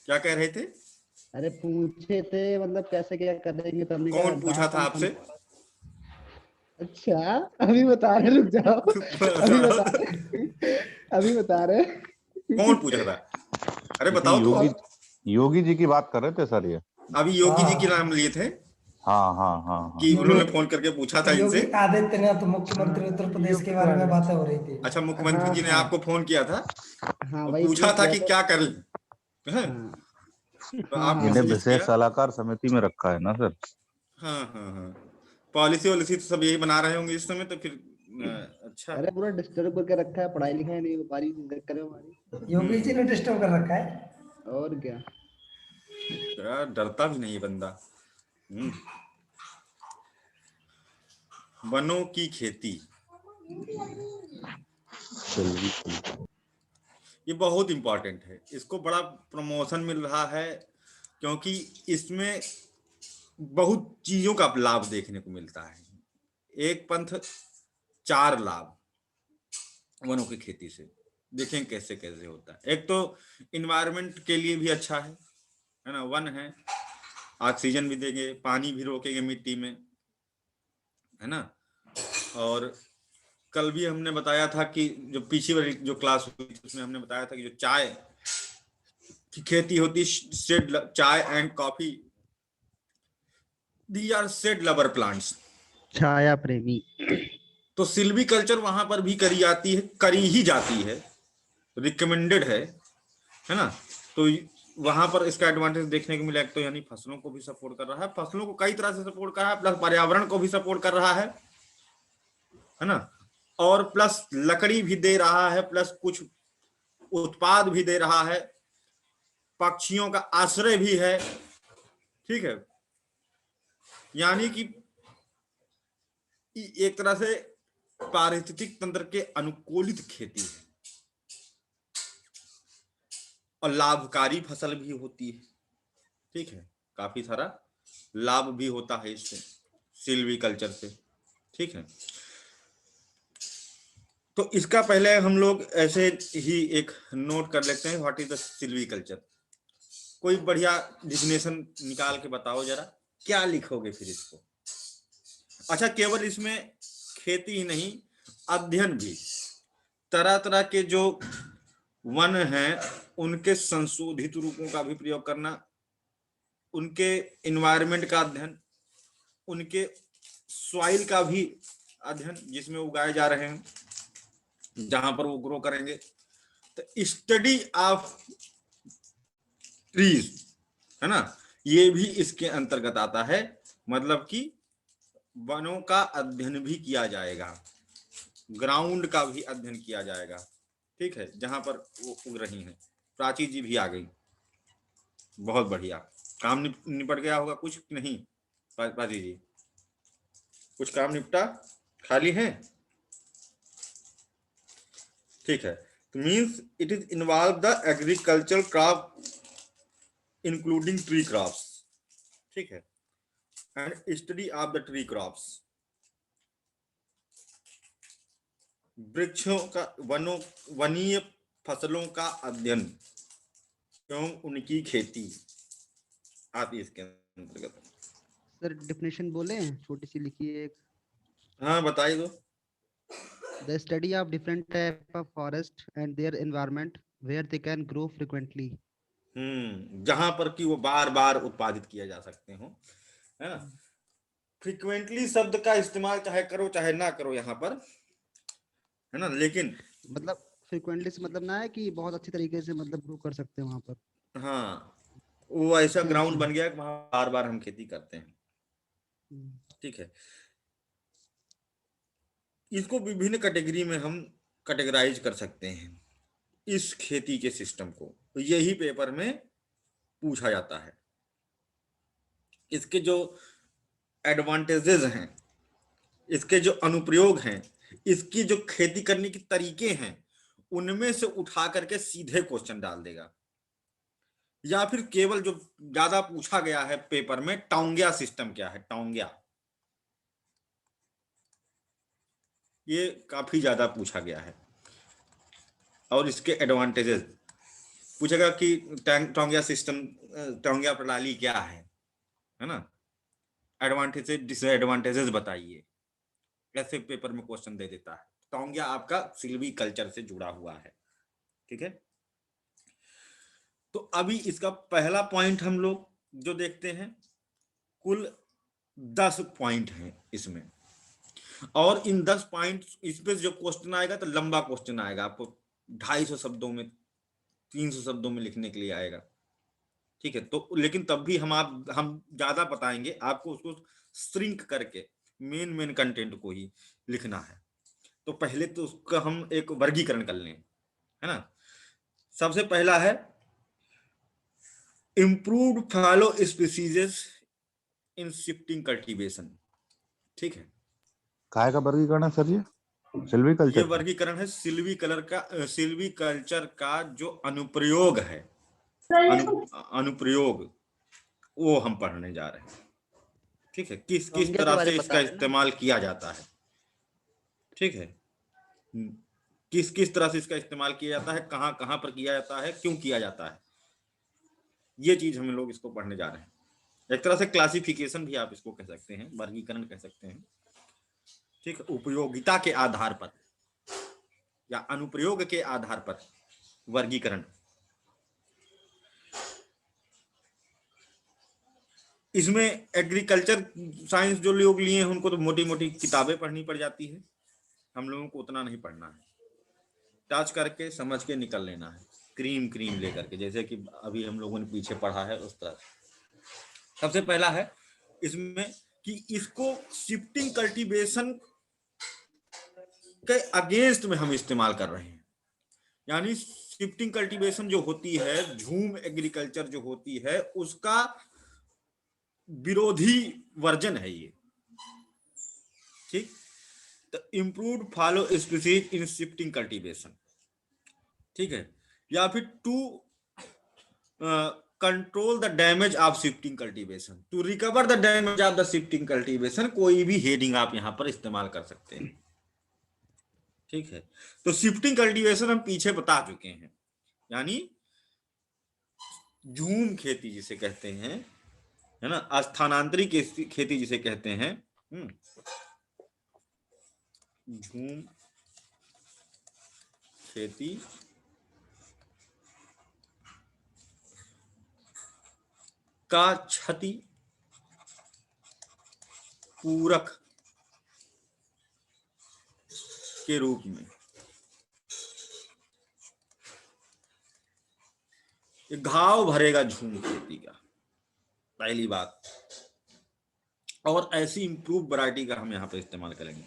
क्या कह रहे थे? अरे पूछे थे मतलब कैसे क्या करेंगे, तो हमने कहा कौन पूछा जहाँ था हम आपसे? अच्छा अभी बता रहे, रुक जाओ। अभी बता रहे, अभी बता रहे। कौन पूछा था? अरे किसी बताओ तो। योगी जी की बात कर रहे थे सर ये। अभी योगी जी हाँ के नाम लिए थे हाँ हाँ हाँ हाँ। कि उन्होंने यो- फोन करके पूछा था इनसे। योगी आदित्यनाथ मुख्यमंत्री उत्तर प्रदेश के बारे में बातें हो रही थी। अच्छा, मुख्यमंत्री हाँ जी ने हाँ आपको फोन किया था हाँ, और वही पूछा पूछ था रहे कि थे। क्या करें, हैं? हाँ तो हाँ आपने इन्हें हाँ सजेस्ट विशेष किया। सलाहकार समिति में रखा है ना सर। हाँ हाँ हाँ, पॉलिसी वॉलिसी तो सब यही बना रहे होंगे इस समय, तो फिर अच्छा अरे है। पूरा डिस्टर्ब करके रखा है, पढ़ाई लिखाई नहीं हो पा रही करे हमारी। योगी जी ने डिस्टर्ब कर रखा है। और क्या। यार डरता भी नहीं है बंदा। हम्म, वनों की खेती चलिए। ये बहुत इंपॉर्टेंट है, इसको बड़ा प्रमोशन मिल रहा है क्योंकि इसमें बहुत चीजों का लाभ देखने को मिलता है। एक पंथ चार लाभ वनों की खेती से। देखें कैसे कैसे होता है। एक तो इन्वायरमेंट के लिए भी अच्छा है ना, वन है, ऑक्सीजन भी देंगे, पानी भी रोकेंगे मिट्टी में, है ना। और कल भी हमने बताया था कि जो पीछे वाली जो क्लास हुई थी उसमें हमने बताया था कि जो चाय की खेती होती है, चाय and coffee, they are shade lover plants. छाया प्रेमी। तो सिल्वी कल्चर वहां पर भी करी जाती है, करी ही जाती है, रिकमेंडेड है ना। तो वहां पर इसका एडवांटेज देखने को मिला। एक तो यानी फसलों को भी सपोर्ट कर रहा है, फसलों को कई तरह से सपोर्ट कर रहा है, प्लस पर्यावरण को भी सपोर्ट कर रहा है ना। और प्लस लकड़ी भी दे रहा है, प्लस कुछ उत्पाद भी दे रहा है, पक्षियों का आश्रय भी है, ठीक है। यानी कि एक तरह से पारिस्थितिक तंत्र के अनुकूलित खेती है और लाभकारी फसल भी होती है, ठीक है। काफी सारा लाभ भी होता है इससे, सिल्वी कल्चर से, ठीक है। तो इसका पहले हम लोग ऐसे ही एक नोट कर लेते हैं, what is the Silvi culture. कोई बढ़िया डिफिनेशन निकाल के बताओ जरा, क्या लिखोगे फिर इसको। अच्छा, केवल इसमें खेती ही नहीं, अध्ययन भी, तरह तरह के जो वन हैं उनके संशोधित रूपों का भी प्रयोग करना, उनके इन्वायरमेंट का अध्ययन, उनके सॉइल का भी अध्ययन जिसमें उगाए जा रहे हैं, जहां पर वो ग्रो करेंगे। तो स्टडी ऑफ ट्रीज, है ना, ये भी इसके अंतर्गत आता है। मतलब कि वनों का अध्ययन भी किया जाएगा, ग्राउंड का भी अध्ययन किया जाएगा, ठीक है, जहां पर वो उग रही हैं। प्राची जी भी आ गई, बहुत बढ़िया। काम निपट गया होगा कुछ नहीं? प्राची जी कुछ काम निपटा, खाली है, ठीक है। तो means it is involve the agriculture crop including tree crops, ठीक है, and study of the tree crops, वृक्षों का, वनीय फसलों का अध्ययन एवं उनकी खेती आती है इसके अंतर्गत। सर डेफिनेशन बोले, छोटी सी लिखी है एक। हाँ बताइए दो। The study of different type of forest and their environment where they can grow frequently. जहां पर कि वो बार बार उत्पादित किया जा सकते हो, है ना। फ्रिक्वेंटली शब्द का इस्तेमाल चाहे करो चाहे ना करो यहाँ पर, है ना, लेकिन मतलब फ्रिक्वेंटली से मतलब ना है कि बहुत अच्छी तरीके से मतलब ग्रो कर सकते हैं वहां पर। हाँ, वो ऐसा हम्म ग्राउंड हम्म बन गया कि वहां बार बार हम खेती करते हैं, हम्म। ठीक है। इसको विभिन्न कैटेगरी में हम कैटेगराइज कर सकते हैं, इस खेती के सिस्टम को। तो यही पेपर में पूछा जाता है। इसके जो एडवांटेजेस हैं, इसके जो अनुप्रयोग हैं, इसकी जो खेती करने के तरीके हैं, उनमें से उठा करके सीधे क्वेश्चन डाल देगा। या फिर केवल जो ज्यादा पूछा गया है पेपर में, टोंगिया सिस्टम क्या है, टोंगिया, ये काफी ज्यादा पूछा गया है। और इसके एडवांटेजेस, पूछेगा कि टोंगिया सिस्टम, टोंगिया प्रणाली क्या है ना, एडवांटेजेस डिसएडवांटेजेस बताइए, ऐसे पेपर में क्वेश्चन दे देता है। टोंगिया आपका सिल्वी कल्चर से जुड़ा हुआ है, ठीक है। तो अभी इसका पहला पॉइंट हम लोग जो देखते हैं, कुल 10 पॉइंट हैं इसमें, और इन 10 पॉइंट इस पे जो क्वेश्चन आएगा तो लंबा क्वेश्चन आएगा, आपको 250 शब्दों में 300 शब्दों में लिखने के लिए आएगा, ठीक है। तो लेकिन तब भी हम ज्यादा बताएंगे आपको, उसको श्रिंक करके मेन मेन कंटेंट को ही लिखना है। तो पहले तो उसका हम एक वर्गीकरण कर लें, है ना। सबसे पहला है improved fallow species in shifting cultivation, ठीक है। काय का वर्गीकरण है सर ये? सिल्वी ये कल्चर? वर्गीकरण है सिल्वी कल्चर का जो अनुप्रयोग है, अनुप्रयोग वो हम पढ़ने जा रहे हैं, ठीक है। किस किस टोंगिया के तरह बारे से में इसका बता रहे हैं ना? इस्तेमाल किया जाता है, ठीक है। किस किस तरह से इसका इस्तेमाल किया जाता है, कहाँ कहाँ पर किया जाता है, क्यों किया जाता है, ये चीज हम लोग इसको पढ़ने जा रहे हैं। एक तरह से क्लासिफिकेशन भी आप इसको कह सकते हैं, वर्गीकरण कह सकते हैं, ठीक है। उपयोगिता के आधार पर या अनुप्रयोग के आधार पर वर्गीकरण। इसमें एग्रीकल्चर साइंस जो लोग लिए हैं उनको तो मोटी मोटी किताबें पढ़नी पड़ जाती है, हम लोगों को उतना नहीं पढ़ना है, टच करके समझ के निकल लेना है, क्रीम लेकर के, जैसे कि अभी हम लोगों ने पीछे पढ़ा है उस तरह। सबसे पहला है इसमें कि इसको शिफ्टिंग कल्टीवेशन के अगेंस्ट में हम इस्तेमाल कर रहे हैं, यानी शिफ्टिंग कल्टीवेशन जो होती है, झूम एग्रीकल्चर जो होती है, उसका विरोधी वर्जन है ये, ठीक। तो improved fallow species in shifting cultivation, ठीक है। या फिर to control the damage of shifting cultivation, to recover the damage of the shifting cultivation, कोई भी हेडिंग आप यहां पर इस्तेमाल कर सकते हैं, ठीक है। तो शिफ्टिंग कल्टीवेशन हम पीछे बता चुके हैं, यानी झूम खेती जिसे कहते हैं, है ना, स्थानांतरित खेती जिसे कहते हैं, झूम खेती का क्षति पूरक के रूप में घाव भरेगा झूम खेती का, पहली बात। और ऐसी इंप्रूव वैरायटी का हम यहाँ पे इस्तेमाल करेंगे।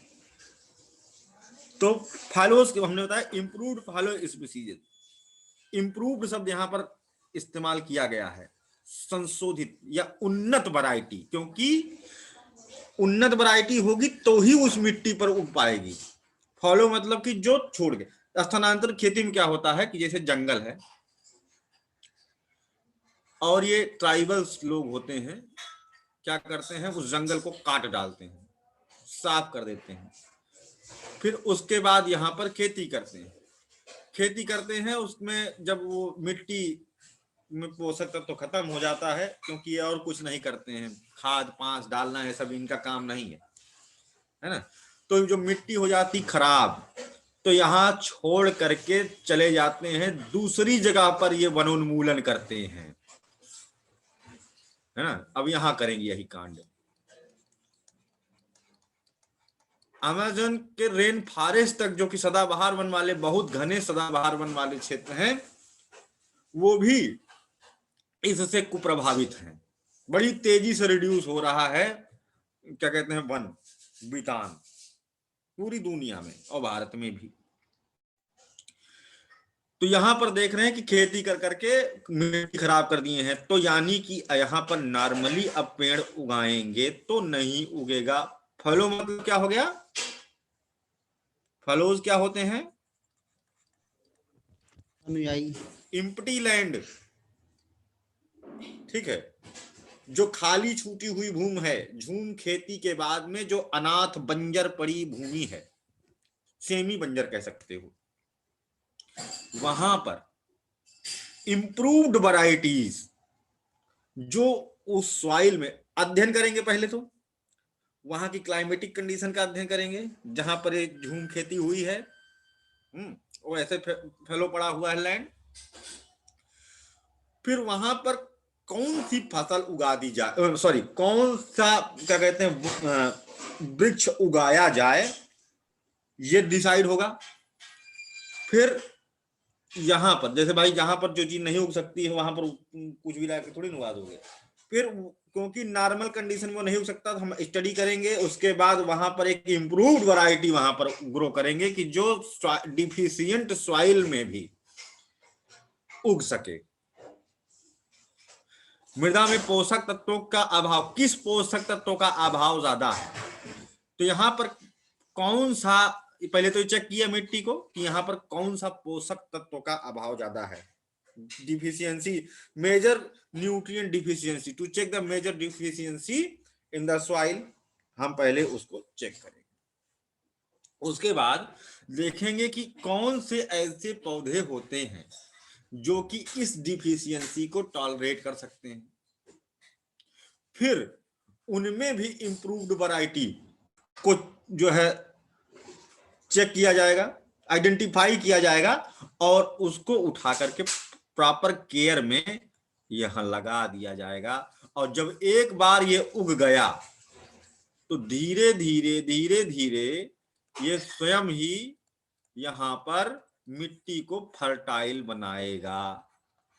तो फॉलोज हमने बताया इंप्रूव्ड फॉलो स्पीसीज, इंप्रूव्ड शब्द यहाँ पर इस्तेमाल किया गया है, संशोधित या उन्नत वैरायटी, क्योंकि उन्नत वैरायटी होगी तो ही उस मिट्टी पर उग पाएगी। फॉलो मतलब कि जो छोड़ के, स्थानांतरित खेती में क्या होता है कि जैसे जंगल है और ये ट्राइबल्स लोग होते हैं, क्या करते हैं, उस जंगल को काट डालते हैं, साफ कर देते हैं, फिर उसके बाद यहाँ पर खेती करते हैं। उसमें जब वो मिट्टी में पोषक तत्व तो खत्म हो जाता है, क्योंकि ये और कुछ नहीं करते हैं, खाद पांच डालना है सब इनका काम नहीं है ना। तो जो मिट्टी हो जाती खराब, तो यहाँ छोड़ करके चले जाते हैं, दूसरी जगह पर ये वनोन्मूलन करते हैं, है ना। अब यहाँ करेंगे यही कांड। अमेज़न के रेन फॉरेस्ट तक, जो कि सदाबहार वन वाले, बहुत घने सदाबहार वन वाले क्षेत्र हैं, वो भी इससे कुप्रभावित हैं। बड़ी तेजी से रिड्यूस हो रहा है, क्या कहते हैं, वन वितान, पूरी दुनिया में और भारत में भी। तो यहां पर देख रहे हैं कि खेती कर करके मिट्टी खराब कर दिए हैं, तो यानी कि यहां पर नॉर्मली अब पेड़ उगाएंगे तो नहीं उगेगा। फलो मतलब क्या हो गया, फलोज क्या होते हैं, अनुयायी। इम्प्टी लैंड, ठीक है, जो खाली छूटी हुई भूमि है, झूम खेती के बाद में जो अनाथ बंजर पड़ी भूमि है, सेमी बंजर कह सकते हो, वहां पर इम्प्रूव्ड वैरायटीज जो उस सॉइल में अध्ययन करेंगे। पहले तो वहां की क्लाइमेटिक कंडीशन का अध्ययन करेंगे जहां पर एक झूम खेती हुई है, वो ऐसे फैलो पड़ा हुआ है लैंड। फिर वहां पर कौन सी फसल उगा दी जाए, सॉरी कौन सा क्या कहते हैं वृक्ष उगाया जाए, ये डिसाइड होगा। फिर यहां पर जैसे भाई जहां पर जो चीज नहीं उग सकती है वहां पर कुछ भी लाके थोड़ी उगा दोगे। फिर क्योंकि नॉर्मल कंडीशन में नहीं उग सकता तो हम स्टडी करेंगे, उसके बाद वहां पर एक इम्प्रूव्ड वैरायटी वहां पर ग्रो करेंगे कि जो डिफिशियंट सॉइल में भी उग सके। मृदा में पोषक तत्वों का अभाव, किस पोषक तत्वों का अभाव ज्यादा है, तो यहां पर कौन सा, पहले तो चेक किया मिट्टी को कि यहां पर कौन सा पोषक तत्वों का अभाव ज्यादा है। Deficiency, major nutrient deficiency, to check the major deficiency in the soil, हम पहले उसको चेक करेंगे। उसके बाद देखेंगे कि कौन से ऐसे पौधे होते हैं जो कि इस डिफिशियंसी को टॉलरेट कर सकते हैं। फिर उनमें भी इंप्रूव्ड वैरायटी को जो है चेक किया जाएगा, आइडेंटिफाई किया जाएगा और उसको उठा करके प्रॉपर केयर में यहां लगा दिया जाएगा। और जब एक बार ये उग गया तो धीरे धीरे धीरे धीरे ये स्वयं ही यहां पर मिट्टी को फर्टाइल बनाएगा।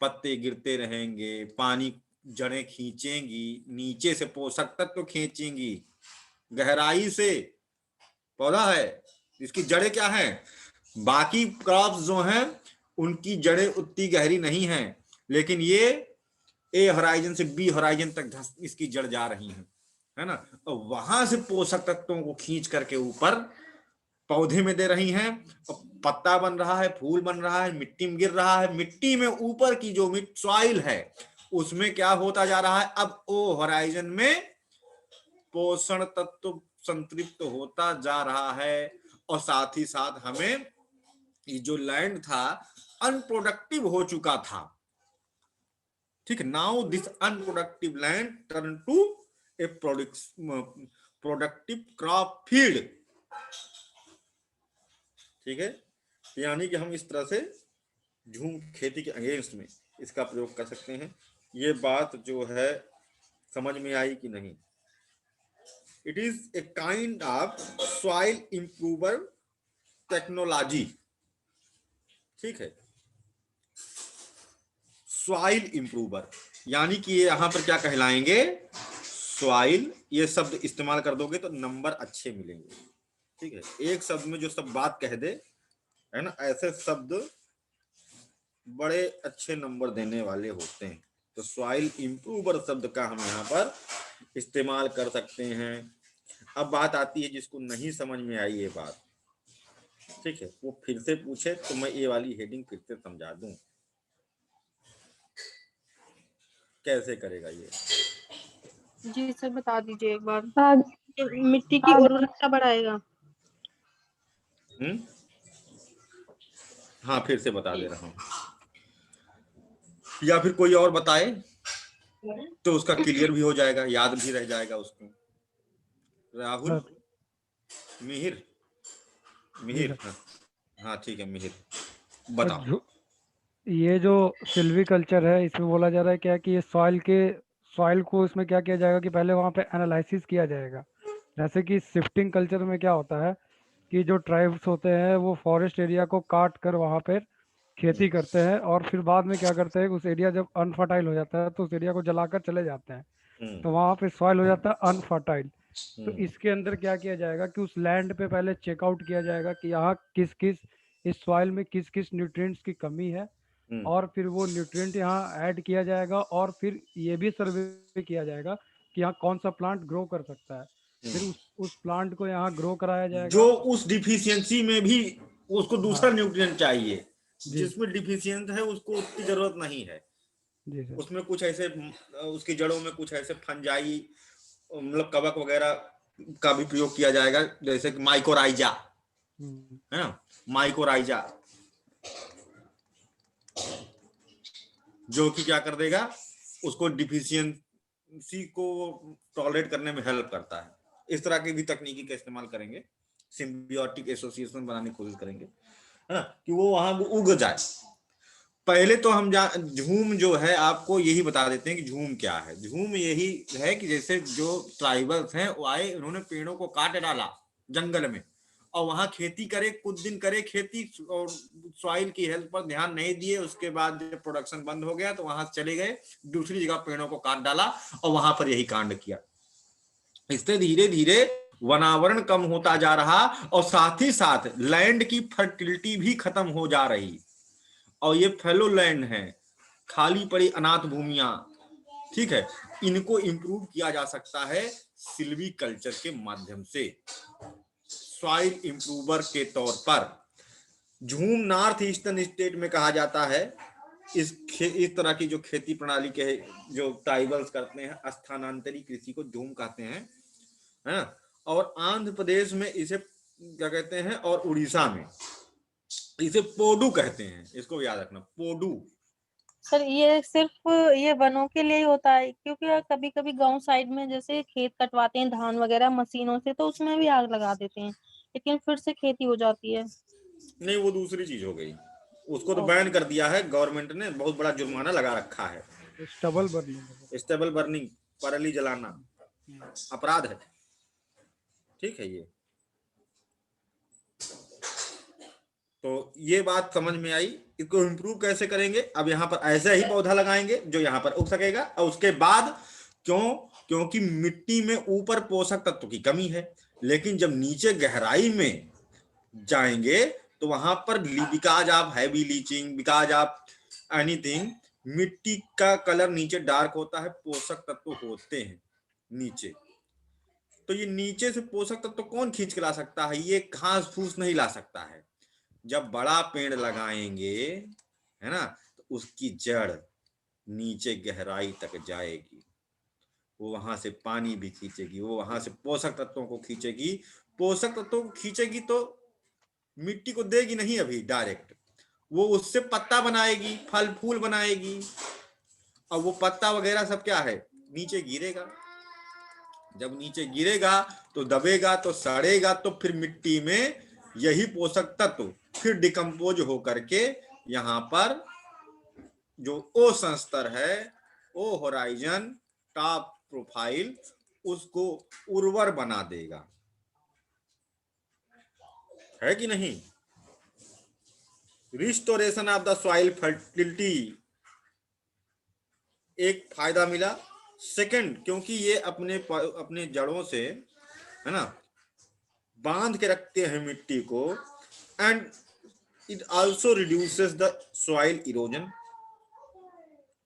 पत्ते गिरते रहेंगे, पानी जड़ें खींचेंगी, नीचे से पोषक तत्व खींचेंगी, गहराई से पौधा है इसकी जड़ें क्या हैं, बाकी क्रॉप्स जो हैं उनकी जड़ें उतनी गहरी नहीं हैं, लेकिन ये ए होराइजन से बी होराइजन तक इसकी जड़ जा रही है ना। और वहां से पोषक तत्वों को खींच करके ऊपर पौधे में दे रही हैं, पत्ता बन रहा है, फूल बन रहा है, मिट्टी में गिर रहा है। मिट्टी में ऊपर की जो सॉइल है उसमें क्या होता जा रहा है, अब ओ होराइजन में पोषण तत्व संतृप्त होता जा रहा है। और साथ ही साथ हमें ये जो लैंड था अनप्रोडक्टिव हो चुका था, ठीक, now this unproductive land turn to a productive crop field. ठीक है, यानी कि हम इस तरह से झूम खेती के अगेंस्ट में इसका प्रयोग कर सकते हैं। ये बात जो है समझ में आई कि नहीं? It is a kind of soil improver technology. ठीक है, सॉइल इंप्रूवर यानी कि ये यहां पर क्या कहलाएंगे, सॉइल। ये शब्द इस्तेमाल कर दोगे तो नंबर अच्छे मिलेंगे। ठीक है, एक शब्द में जो सब बात कह दे है ना, ऐसे शब्द बड़े अच्छे नंबर देने वाले होते हैं। तो सॉइल इंप्रूवर शब्द का हम यहाँ पर इस्तेमाल कर सकते हैं। अब बात आती है जिसको नहीं समझ में आई ये बात, ठीक है, वो फिर से पूछे तो मैं ये वाली हेडिंग फिर से समझा दूं। कैसे करेगा ये? जी सर बता दीजिए एक बार। मिट्टी की उर्वरता बढ़ाएगा। हाँ, फिर से बता दे रहा हूँ, या फिर कोई और बताए तो उसका क्लियर भी हो जाएगा, याद भी रह जाएगा उसको। राहुल, मिहिर, मिहिर, हाँ ठीक है, मिहिर बताओ। ये जो सिल्वीकल्चर है इसमें बोला जा रहा है क्या कि ये सॉइल को इसमें क्या किया जाएगा कि पहले वहाँ पे एनालिसिस किया जाएगा। जैसे कि शिफ्टिंग कल्चर में क्या होता है कि जो ट्राइब्स होते हैं वो फॉरेस्ट एरिया को काट कर वहाँ पे खेती करते हैं और फिर बाद में क्या करते हैं, उस एरिया जब अनफर्टाइल हो जाता है तो उस एरिया को जलाकर चले जाते हैं, तो वहाँ पे सॉइल हो जाता है अनफर्टाइल। तो इसके अंदर क्या किया जाएगा कि उस लैंड पे पहले चेकआउट किया जाएगा कि यहाँ किस किस इस सॉइल में किस किस न्यूट्रिएंट्स की कमी है, और फिर वो न्यूट्रिएंट यहाँ ऐड किया जाएगा और फिर ये भी सर्वे किया जाएगा कि यहाँ कौन सा प्लांट ग्रो कर सकता है। फिर उस प्लांट को यहाँ ग्रो कराया जाएगा जो उस डिफिशियंसी में भी उसको दूसरा न्यूट्रिएंट चाहिए, जिसमें डिफिशियंट है उसको उसकी जरूरत नहीं है। उसमें कुछ ऐसे उसकी जड़ों में कुछ ऐसे फंजाई मतलब कवक वगैरह का भी प्रयोग किया जाएगा, जैसे कि माइकोराइजा है ना, माइकोराइजा। जो कि क्या कर देगा, उसको डिफिशियंसी को टॉलरेट करने में हेल्प करता है। इस तरह की भी तकनीकी का इस्तेमाल करेंगे, सिम्बियोटिक एसोसिएशन बनाने की कोशिश करेंगे, है ना, कि वो वहां उग जाए। पहले तो हम झूम जो है आपको यही बता देते हैं कि झूम क्या है। झूम यही है कि जैसे जो ट्राइबल्स हैं वो आए, उन्होंने पेड़ों को काट डाला जंगल में और वहां खेती करे, कुछ दिन करे खेती और सॉइल की हेल्थ पर ध्यान नहीं दिए, उसके बाद जब प्रोडक्शन बंद हो गया तो वहां चले गए, दूसरी जगह पेड़ों को काट डाला और वहां पर यही कांड किया। इससे धीरे धीरे वनावरण कम होता जा रहा और साथ ही साथ लैंड की फर्टिलिटी भी खत्म हो जा रही। और ये फेलो लैंड है, खाली पड़ी अनाथ भूमियां, ठीक है, इनको इंप्रूव किया जा सकता है सिल्वी कल्चर के माध्यम से, सॉइल इंप्रूवर के तौर पर। झूम नॉर्थ ईस्टर्न स्टेट में कहा जाता है। इस तरह की जो खेती प्रणाली के जो ट्राइबल्स करते हैं, स्थानांतरी कृषि को झूम कहते हैं, है ना। और आंध्र प्रदेश में इसे क्या कहते हैं, और उड़ीसा में इसे पोडू कहते हैं। इसको याद रखना, पोडू। सर ये सिर्फ ये वनों के लिए ही होता है, क्योंकि कभी कभी गांव साइड में जैसे खेत कटवाते हैं धान वगैरह मशीनों से, तो उसमें भी आग लगा देते हैं, लेकिन फिर से खेती हो जाती है। नहीं, वो दूसरी चीज हो गई, उसको तो ओ, बैन कर दिया है गवर्नमेंट ने, बहुत बड़ा जुर्माना लगा रखा है। Stubble burning. स्टेबल बर्निंग, पराली जलाना अपराध है, ठीक है। ये तो ये बात समझ में आई। इसको इम्प्रूव कैसे करेंगे, अब यहाँ पर ऐसे ही पौधा लगाएंगे जो यहाँ पर उग सकेगा। और उसके बाद क्योंकि मिट्टी में ऊपर पोषक तत्व की कमी है, लेकिन जब नीचे गहराई में जाएंगे तो वहां पर because of heavy leaching, because of anything, मिट्टी का कलर नीचे डार्क होता है, पोषक तत्व होते हैं नीचे। तो ये नीचे से पोषक तत्व कौन खींच के ला सकता है, ये घास फूस नहीं ला सकता है। जब बड़ा पेड़ लगाएंगे, है ना, तो उसकी जड़ नीचे गहराई तक जाएगी, वो वहां से पानी भी खींचेगी, वो वहां से पोषक तत्वों को खींचेगी। पोषक तत्वों को खींचेगी तो मिट्टी को देगी नहीं अभी डायरेक्ट, वो उससे पत्ता बनाएगी, फल फूल बनाएगी, और वो पत्ता वगैरह सब क्या है, नीचे गिरेगा। जब नीचे गिरेगा तो दबेगा, तो सड़ेगा, तो फिर मिट्टी में यही पोषक तत्व फिर डिकम्पोज होकर के यहाँ पर जो ओ संस्तर है, ओ होराइजन टॉप प्रोफाइल, उसको उर्वर बना देगा, है कि नहीं। Restoration of the soil fertility एक फायदा मिला। सेकंड, क्योंकि ये अपने जड़ों से, है ना, बांध के रखते हैं मिट्टी को, and it also reduces the soil erosion,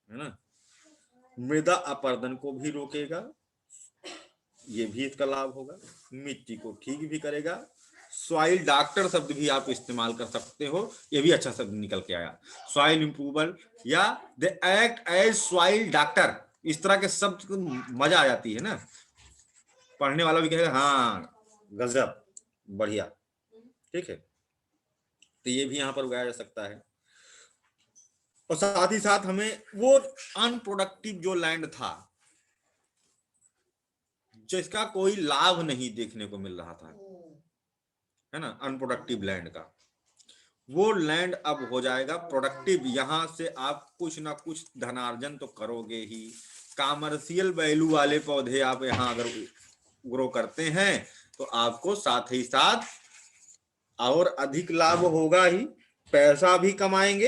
है ना, मृदा अपरदन को भी रोकेगा, ये भी इसका लाभ होगा। मिट्टी को ठीक भी करेगा। सॉइल डॉक्टर शब्द भी आप इस्तेमाल कर सकते हो, ये भी अच्छा शब्द निकल के आया, सॉइल इंप्रूवर या they act as soil doctor. इस तरह के शब्द को मजा आ जाती है ना, पढ़ने वाला भी कहेगा हाँ गजब बढ़िया, ठीक है। तो ये भी यहाँ पर उगाया जा सकता है। और साथ ही साथ हमें वो अनप्रोडक्टिव जो लैंड था, जिसका कोई लाभ नहीं देखने को मिल रहा था, है ना, अनप्रोडक्टिव लैंड का, वो लैंड अब हो जाएगा प्रोडक्टिव। यहां से आप कुछ ना कुछ धनार्जन तो करोगे ही। कॉमर्शियल वैल्यू वाले पौधे आप यहाँ अगर ग्रो करते हैं तो आपको साथ ही साथ और अधिक लाभ होगा ही, पैसा भी कमाएंगे,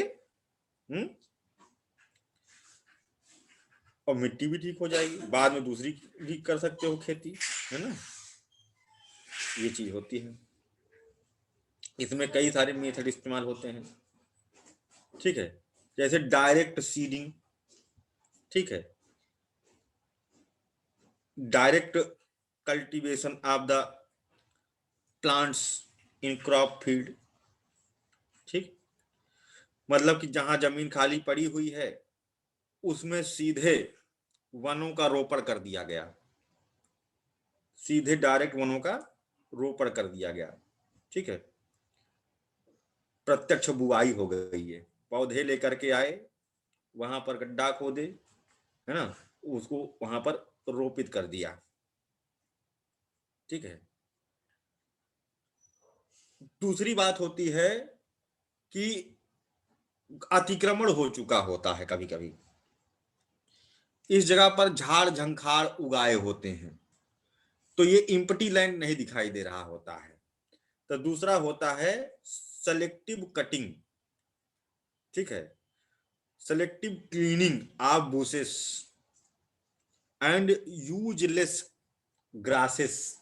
और मिट्टी भी ठीक हो जाएगी, बाद में दूसरी भी कर सकते हो खेती, है ना। ये चीज होती है। इसमें कई सारे मेथड इस्तेमाल होते हैं, ठीक है, जैसे डायरेक्ट सीडिंग, ठीक है, direct cultivation of the plants in crop field, ठीक, मतलब कि जहां जमीन खाली पड़ी हुई है उसमें सीधे वनों का रोपण कर दिया गया, सीधे डायरेक्ट वनों का रोपण कर दिया गया, ठीक है, प्रत्यक्ष बुआई हो गई है। पौधे लेकर के आए, वहां पर गड्ढा खोदे, है ना, उसको वहां पर रोपित कर दिया। ठीक है। दूसरी बात होती है कि अतिक्रमण हो चुका होता है कभी कभी, इस जगह पर झाड़ झंखाड़ उगाए होते हैं, तो ये इम्पटी लैंड नहीं दिखाई दे रहा होता है। तो दूसरा होता है सेलेक्टिव कटिंग। ठीक है, selective cleaning of bushes and useless grasses.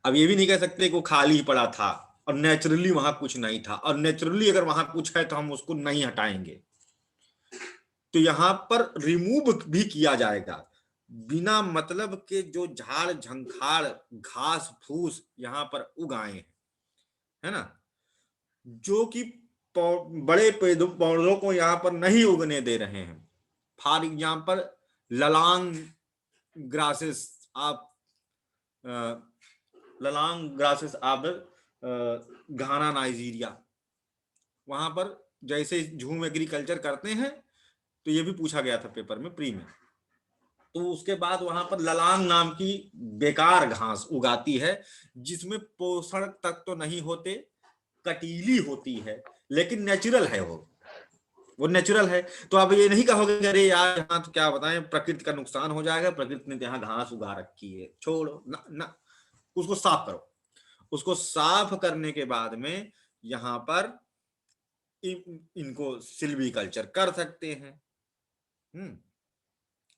अब ये भी नहीं कह सकते कि वो खाली ही पड़ा था और नेचुरली वहां कुछ नहीं था, और नेचुरली अगर वहां कुछ है तो हम उसको नहीं हटाएंगे। तो यहां पर रिमूव भी किया जाएगा। बिना मतलब के जो झाड़ झंखाड़ घास फूस यहां पर उगाए हैं, है ना, जो कि बड़े पौधों को यहां पर नहीं उगने दे रहे हैं। फॉर एग्जाम्पल ललांग ग्रासेस आप घाना नाइजीरिया, वहां पर जैसे झूम एग्रीकल्चर करते हैं, तो ये भी पूछा गया था पेपर में प्री में। तो उसके बाद वहां पर ललांग नाम की बेकार घास उगाती है, जिसमें पोषण तक तो नहीं होते, कटीली होती है, लेकिन नेचुरल है, वो नेचुरल है। तो आप ये नहीं कहोगे अरे यार यहाँ तो क्या बताएं, प्रकृति का नुकसान हो जाएगा, प्रकृति ने यहाँ घास उगा रखी है, छोड़ो ना ना, उसको साफ करो। उसको साफ करने के बाद में यहाँ पर इनको सिल्वीकल्चर कर सकते हैं।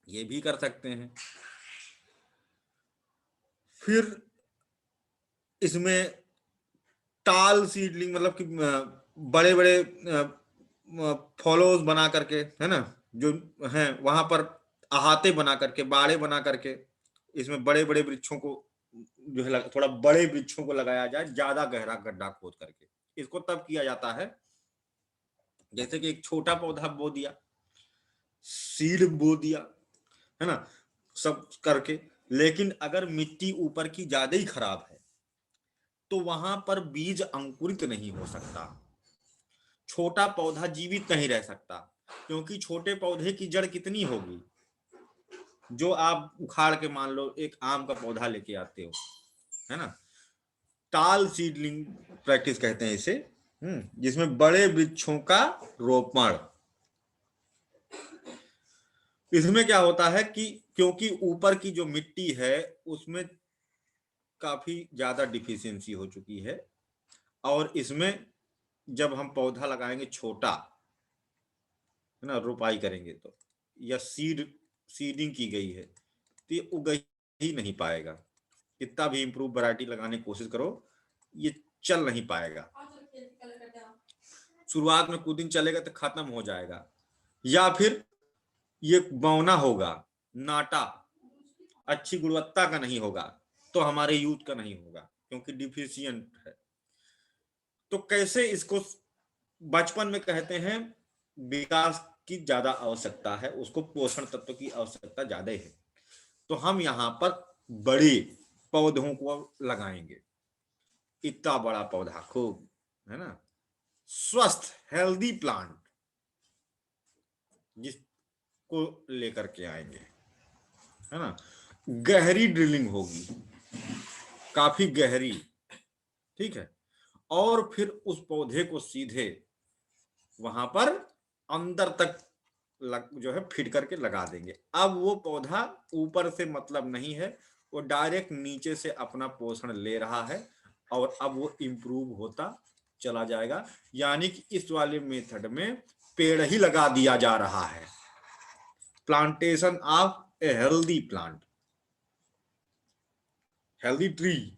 ये भी कर सकते हैं। फिर इसमें टाल सीडलिंग, मतलब कि बड़े बड़े फॉलोज बना करके, है ना, जो हैं वहां पर अहाते बना करके, बाड़े बना करके, इसमें बड़े बड़े वृक्षों को जो है थोड़ा बड़े वृक्षों को लगाया जाए, ज्यादा गहरा गड्ढा खोद करके। इसको तब किया जाता है जैसे कि एक छोटा पौधा बो दिया, सीड बो दिया, है ना, सब करके। लेकिन अगर मिट्टी ऊपर की ज्यादा ही खराब है तो वहां पर बीज अंकुरित नहीं हो सकता, छोटा पौधा जीवित नहीं रह सकता, क्योंकि छोटे पौधे की जड़ कितनी होगी। जो आप उखाड़ के मान लो एक आम का पौधा लेके आते हो, है ना, टाल सीडलिंग प्रैक्टिस कहते हैं इसे, जिसमें बड़े वृक्षों का रोपण। इसमें क्या होता है कि क्योंकि ऊपर की जो मिट्टी है उसमें काफी ज्यादा डिफिशियंसी हो चुकी है, और इसमें जब हम पौधा लगाएंगे छोटा, है ना, रोपाई करेंगे तो, या सीडिंग की गई है, तो ये उग ही नहीं पाएगा। कितना भी इंप्रूव वैरायटी लगाने की कोशिश करो, ये चल नहीं पाएगा। शुरुआत में कुछ दिन चलेगा तो खत्म हो जाएगा, या फिर ये बौना होगा, नाटा अच्छी गुणवत्ता का नहीं होगा, तो हमारे यूथ का नहीं होगा, क्योंकि डिफिशियंट है। तो कैसे इसको, बचपन में कहते हैं विकास की ज्यादा आवश्यकता है, उसको पोषण तत्व की आवश्यकता ज्यादा है, तो हम यहाँ पर बड़े पौधों को लगाएंगे। इतना बड़ा पौधा खूब, है ना, स्वस्थ हेल्दी प्लांट जिसको लेकर के आएंगे, है ना। गहरी ड्रिलिंग होगी, काफी गहरी, ठीक है, और फिर उस पौधे को सीधे वहां पर अंदर तक जो है फिट करके लगा देंगे। अब वो पौधा ऊपर से मतलब नहीं है, वो डायरेक्ट नीचे से अपना पोषण ले रहा है, और अब वो इम्प्रूव होता चला जाएगा। यानी कि इस वाले मेथड में पेड़ ही लगा दिया जा रहा है, plantation of a healthy plant, healthy tree,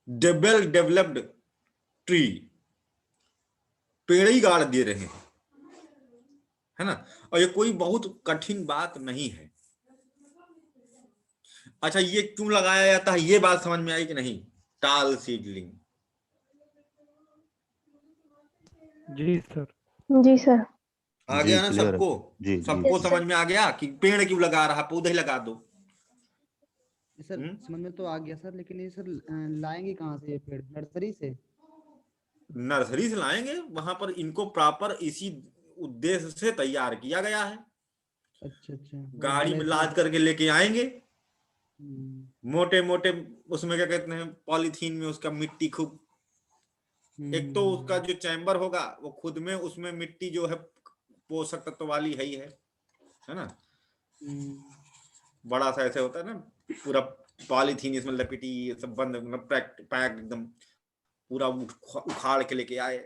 well developed tree, पेड़ ही गाड़ दे रहे हैं, है ना। और ये कोई बहुत कठिन बात नहीं है। अच्छा, ये क्यों लगाया जाता है, ये बात समझ में आई कि नहीं? टाल सीडलिंग। जी सर। जी सर। आ जी गया ना क्लियर है सबको? जी जी सबको Yes, समझ sir. में आ गया कि पेड़ क्यों लगा रहा, पौधे लगा दो। सर समझ में तो आ गया सर, लेकिन ये सर लाएंगे कहाँ से ये पेड़, नर्सरी से? नर्सरी से लाएंगे, वहां पर इनको प्रॉपर इसी उद्देश्य से तैयार किया गया है। अच्छा अच्छा, वो गाड़ी में पहले से लाद करके लेके आएंगे, हम्म, मोटे मोटे उसमें क्या कहते हैं, पॉलीथीन में उसका मिट्टी खूब, एक तो उसका जो चैम्बर होगा वो खुद में उसमें मिट्टी जो है पोषक तत्व वाली है ही है ना। हम्म, बड़ा सा ऐसे होता है ना, पूरा पॉलीथीन इसमें लपेटी, ये सब बंद, मतलब पैक एकदम पूरा उखाड़ के लेके आए,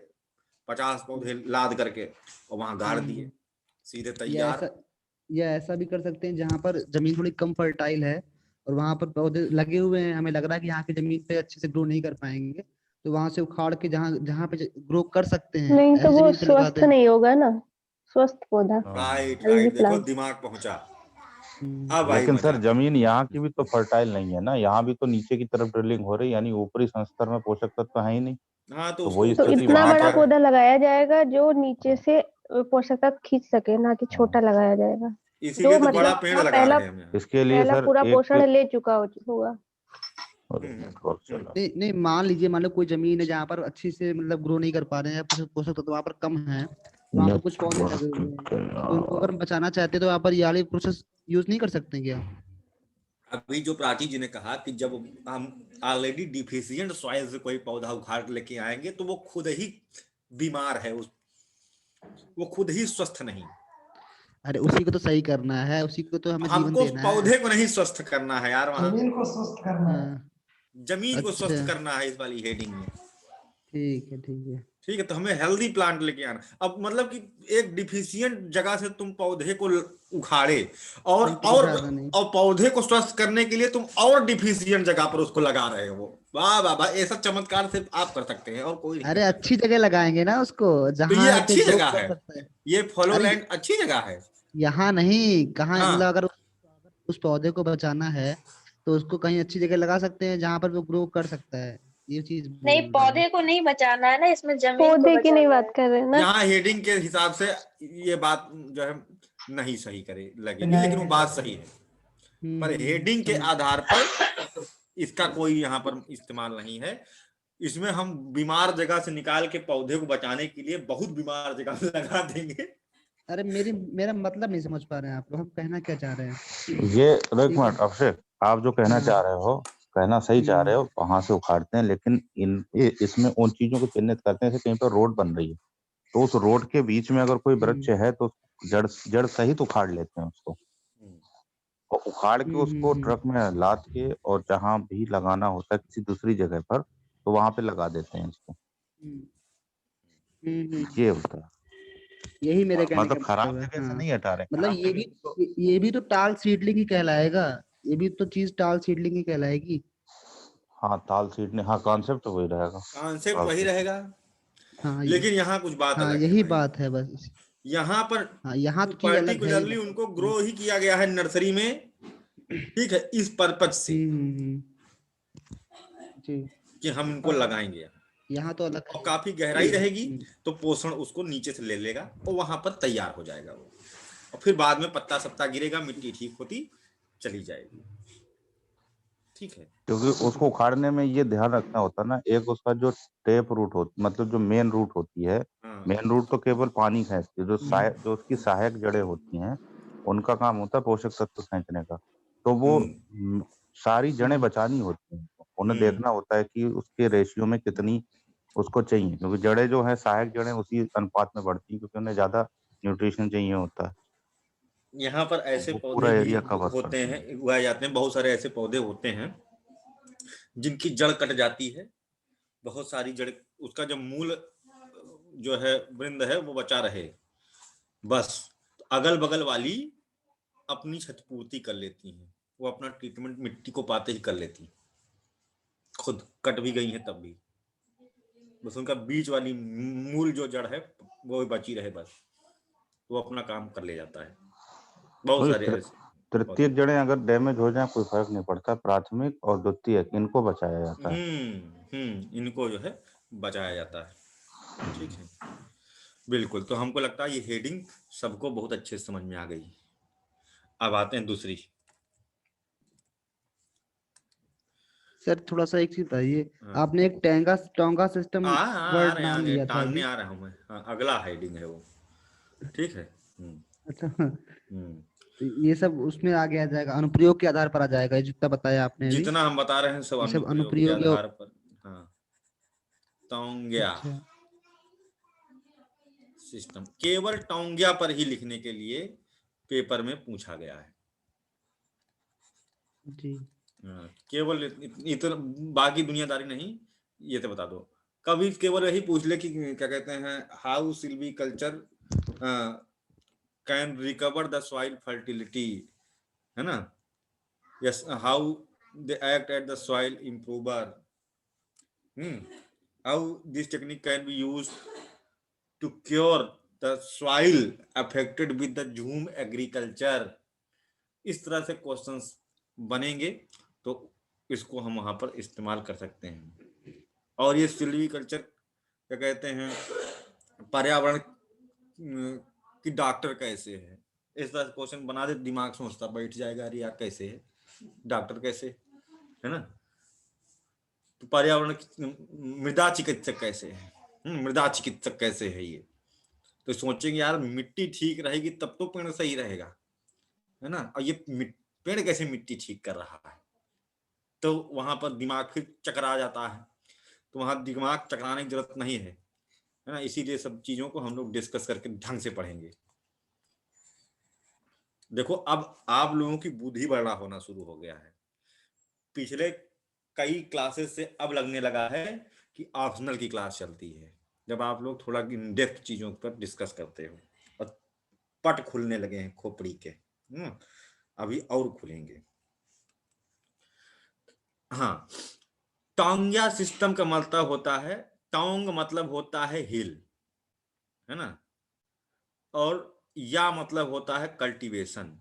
50 पौधे लाद करके और वहां गाड़ दिए, सीधे या तैयार। ऐसा या ऐसा भी कर सकते हैं जहाँ पर जमीन थोड़ी कम फर्टाइल है और वहां पर पौधे लगे हुए हैं, हमें लग रहा है कि यहाँ की जमीन पे अच्छे से ग्रो नहीं कर पाएंगे, तो वहां से उखाड़ के जहाँ जहाँ पे ग्रो कर सकते हैं नहीं तो ऐसी वो जमीन पे लगा स्वस्थ दें। नहीं होगा ना, स्वस्थ पौधा, राइट हेल्दी राइट, देखो प्लांट। दिमाग पहुंचा, हम्म, अब आई लेकिन मजा। सर जमीन यहाँ की भी तो फर्टाइल नहीं है ना, यहाँ भी तो नीचे की तरफ ड्रिलिंग हो रही है, यानी ऊपरी संस्तर में पोषक तत्व है ही नहीं। हाँ तो तो उसको वही तो ऊपर स्थिति इतना वहां बड़ा पर है। पौधा लगाया जाएगा जो नीचे से पोषक तत्व खींच सके, ना कि छोटा लगाया जाएगा इसीलिए जो तो बड़ा मतलब पेड़ हाँ, लगा रहे हैं हम यहाँ। इसके लिए पहला सर पूरा एक पोषण ले चुका होगा। नहीं नहीं, मान लीजिए, मान लो कोई जमीन है जहाँ पर अच्छी से मतलब ग्रो नहीं कर पा रहे हैं, पोषक पोषक तत्व वहाँ पर कम है, वहाँ पर कुछ पौधे लगे हुए हैं, तो उनको अगर हम बचाना चाहते हैं तो वहाँ पर ये वाली प्रोसेस यूज नहीं कर सकते क्या? अभी जो प्राची जी ने कहा कि जब हम ऑलरेडी डिफिशियंट सॉइल से कोई पौधा उखाड़ के लेके आएंगे तो वो खुद ही बीमार है, वो खुद ही स्वस्थ नहीं। अरे उसी को तो सही करना है, उसी को तो हमें जीवन हमको देना है। पौधे को नहीं स्वस्थ करना है यार, वहां जमीन को स्वस्थ करना है। हाँ, जमीन को स्वस्थ अच्छा, करना है इस वाली हेडिंग में। ठीक है ठीक है। ठीक है, तो हमें हेल्दी प्लांट लेके आना। अब मतलब कि एक डिफिशियंट जगह से तुम पौधे को उखाड़े और नहीं तो और ज्यादा नहीं। और पौधे को स्वस्थ करने के लिए तुम और डिफिशियंट जगह पर उसको लगा रहे हो। वाह वाह वाह, ऐसा चमत्कार सिर्फ आप कर सकते हैं और कोई नहीं अरे कर अच्छी सकता। जगह लगाएंगे ना उसको, तो ये जहाँ पे अच्छी ग्रो जगह कर है, सकता है। ये फॉलो अरे लैंड अच्छी जगह है। यहाँ नहीं, कहाँ मतलब हाँ अगर उस पौधे को बचाना है तो उसको कहीं अच्छी जगह लगा सकते हैं जहाँ पर वो ग्रो कर सकता है, ये चीज नहीं, बोल रहा हूँ। पौधे को नहीं बचाना है ना, इसमें जमीन को पौधे की नहीं बचाना बात है। कर रहे हैं ना। यहाँ हेडिंग के हिसाब से ये बात जो है नहीं सही करे लगेगी, न्याय लेकिन वो नहीं बात करते। सही है। पर हम्म, हेडिंग के समझ। आधार पर इसका कोई यहाँ पर इस्तेमाल नहीं है। इसमें हम बीमार जगह से निकाल के पौधे को बचाने के लिए बहुत बीमार जगह में लगा देंगे। अरे मेरा मतलब नहीं समझ पा रहे हैं आप लोग, हम कहना क्या चाह रहे हैं? ये एक ठीक है। मिनट अभिषेक, आप जो कहना हाँ, चाह रहे हो, कहना सही चाह रहे हम्म, हो, वहां से उखाड़ते हैं, लेकिन इसमें उन चीजों को चिन्हित करते हैं, जैसे कहीं पर रोड बन रही है तो उस रोड के बीच में अगर कोई वृक्ष है तो जड़ जड़ सहित उखाड़ लेते हैं उसको, और उखाड़ के उसको हम्म, ट्रक में लाद के और जहां भी लगाना होता है किसी दूसरी जगह पर तो वहां पे लगा देते हैं इसको। हम्म, हम्म, ये होता है, यही मेरे कहने का मतलब मतलब खराब है। जगह से हाँ, नहीं हटा रहे, मतलब खराब जगह को तो ये भी तो टाल सीडलिंग ही कहलाएगा, ये भी तो चीज टाल सीडलिंग ही कहलाएगी। हाँ ताल सीटने, हाँ कॉन्सेप्ट वही रहेगा, कॉन्सेप्ट ताल वही सीटने। रहेगा, हाँ लेकिन यहाँ कुछ बात हाँ, अलग है यही भाई। बात है बस। यहाँ पर हाँ, यहाँ तो चीज अलग है ही, पर्टिकुलरली मतलब। उनको ग्रो ही किया गया है नर्सरी में, ठीक है, इस पर्पज से जी, कि हम इनको लगाएंगे यहाँ तो अलग और है। काफी गहराई रहेगी तो पोषण उसको नीचे से ले लेगा और वहां पर तैयार हो जाएगा वो, और फिर बाद में पत्ता सत्ता गिरेगा, मिट्टी ठीक होती चली जाएगी। ठीक है, क्योंकि उसको उखाड़ने में ये ध्यान रखना होता है ना, एक उसका जो टेप रूट होती, मतलब जो मेन रूट होती है, हाँ मेन रूट तो केवल पानी खींचती है, जो उसकी सहायक जड़ें होती हैं उनका काम होता है पोषक तत्व खींचने का, तो वो सारी जड़ें बचानी होती हैं, उन्हें देखना होता है कि उसके रेशियो में कितनी उसको चाहिए, क्योंकि जड़ें जो है सहायक जड़ें उसी अनुपात में बढ़ती हैं, क्योंकि उन्हें ज्यादा न्यूट्रिशन चाहिए होता है, यहाँ पर तो ऐसे वो पौधे पूरा भी एरिया कवर होते करते हैं। हैं, उगाए जाते हैं, बहुत सारे ऐसे पौधे होते हैं जिनकी जड़ कट जाती है, बहुत सारी जड़, उसका जो मूल जो है वृंद है वो बचा रहे, बस अगल बगल वाली अपनी क्षतिपूर्ति कर लेती हैं, वो अपना ट्रीटमेंट मिट्टी को पाते ही कर लेती हैं, खुद कट भी गई है तब भी, बस उनका बीच वाली मूल जो जड़ है वो बची रहे, बस वो अपना काम कर ले जाता है। बहुत वही सारे ऐसे तृतीयक जड़ें अगर डैमेज हो जाए कोई फर्क नहीं पड़ता, प्राथमिक और द्वितीयक इनको बचाया जाता है। इनको जो है बचाया जाता है। ठीक है, बिल्कुल, तो हमको लगता है ये हेडिंग सबको बहुत अच्छे से समझ में आ गई। अब आते हैं दूसरी। सर थोड़ा सा एक चीज बताइए, हाँ आपने एक टोंगा सिस्टम आ वर्ड रहे नाम आगे लिया था टालने अभी। आ रहा हूँ मैं। हाँ, अगला हेडिंग है वो, ठीक है। अच्छा, हम्म। तो ये सब उसमें आ गया जाएगा, अनुप्रयोग के आधार पर आ जाएगा, ये जितना बताया आपने अभी, जितना हम बता रहे हैं सब ये सब अनुप्रयोग के अनुप्रयोग आधार पर। हाँ, टोंग्या अच्छा सिस्टम केवल टोंग्या पर ही लिखने के लिए पेपर में पूछा गया है। जी। केवल इतना, बाकी दुनियादारी नहीं, ये तो बता दो। कभी केवल यही पूछ ले कि क्या कहते हैं, how silviculture can recover the soil fertility, है ना, yes, how they act at the soil improver, how this technique can be used to cure the soil affected with the jhum agriculture. इस तरह से क्वेश्चंस बनेंगे तो इसको हम वहां पर इस्तेमाल कर सकते हैं। और ये सिल्वीकल्चर क्या कहते हैं, पर्यावरण की डॉक्टर कैसे है, इस तरह से क्वेश्चन बना दे, दिमाग सोचता बैठ जाएगा, अरे यार कैसे है, डॉक्टर कैसे है ना, तो पर्यावरण मृदा चिकित्सक कैसे है, मृदा चिकित्सक कैसे है, ये तो सोचेंगे यार मिट्टी ठीक रहेगी तब तो पेड़ सही रहेगा, है ना, और ये पेड़ कैसे मिट्टी ठीक कर रहा है, तो वहां पर दिमाग फिर चकरा जाता है। तो वहां दिमाग चकराने की जरूरत नहीं है ना, इसीलिए सब चीजों को हम लोग डिस्कस करके ढंग से पढ़ेंगे। देखो अब आप लोगों की बुद्धि बढ़ना होना शुरू हो गया है। पिछले कई क्लासेस से अब लगने लगा है कि ऑप्शनल की क्लास चलती है, जब आप लोग थोड़ा इन डेप्थ चीजों पर डिस्कस करते हो और पट खुलने लगे हैं खोपड़ी के, अभी और खुलेंगे। हाँ, टोंग्या सिस्टम का मतलब होता है, टोंग मतलब होता है हिल, है ना, और या मतलब होता है कल्टीवेशन,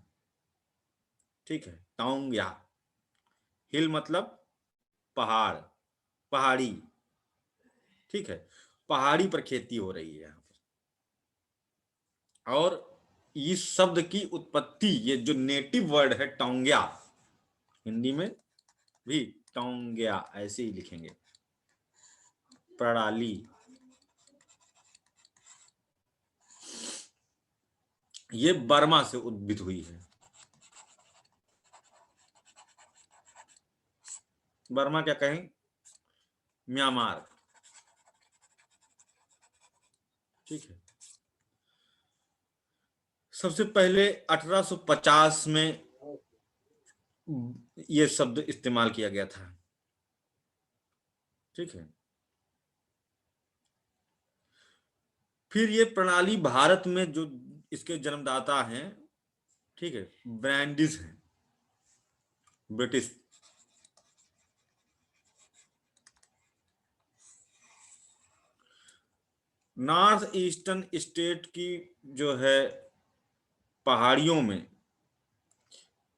ठीक है, टोंग्या। हिल मतलब पहाड़, पहाड़ी, ठीक है, पहाड़ी पर खेती हो रही है यहाँ पर। और इस शब्द की उत्पत्ति, ये जो नेटिव वर्ड है टोंग्या, हिंदी में भी टोंग्या ऐसे ही लिखेंगे, प्रणाली, ये बर्मा से उद्भित हुई है। बर्मा क्या कहें, म्यांमार, ठीक है। सबसे पहले 1850 में ये शब्द इस्तेमाल किया गया था, ठीक है। फिर ये प्रणाली भारत में जो इसके जन्मदाता हैं, ठीक है, ब्रांडिस हैं, ब्रिटिश। नॉर्थ ईस्टर्न स्टेट की जो है पहाड़ियों में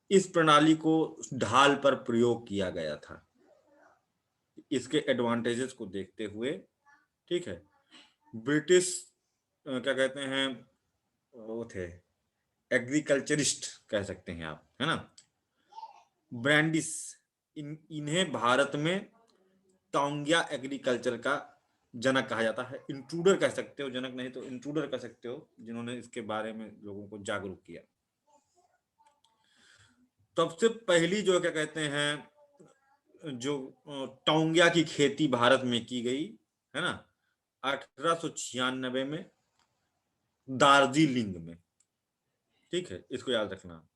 इस प्रणाली को ढाल पर प्रयोग किया गया था, इसके एडवांटेजेस को देखते हुए, ठीक है। ब्रिटिश क्या कहते हैं, वो थे एग्रीकल्चरिस्ट कह सकते हैं आप, है ना, ब्रांडिस, इन्हें भारत में टोंग्या एग्रीकल्चर का जनक कहा जाता है, इंट्रूडर कह सकते हो, जनक नहीं तो इंट्रूडर कह सकते हो, जिन्होंने इसके बारे में लोगों को जागरूक किया। सबसे पहली जो क्या कहते हैं, जो टोंग्या की खेती भारत में की गई, है ना, 1896 में दार्जिलिंग में, ठीक है, इसको याद रखना,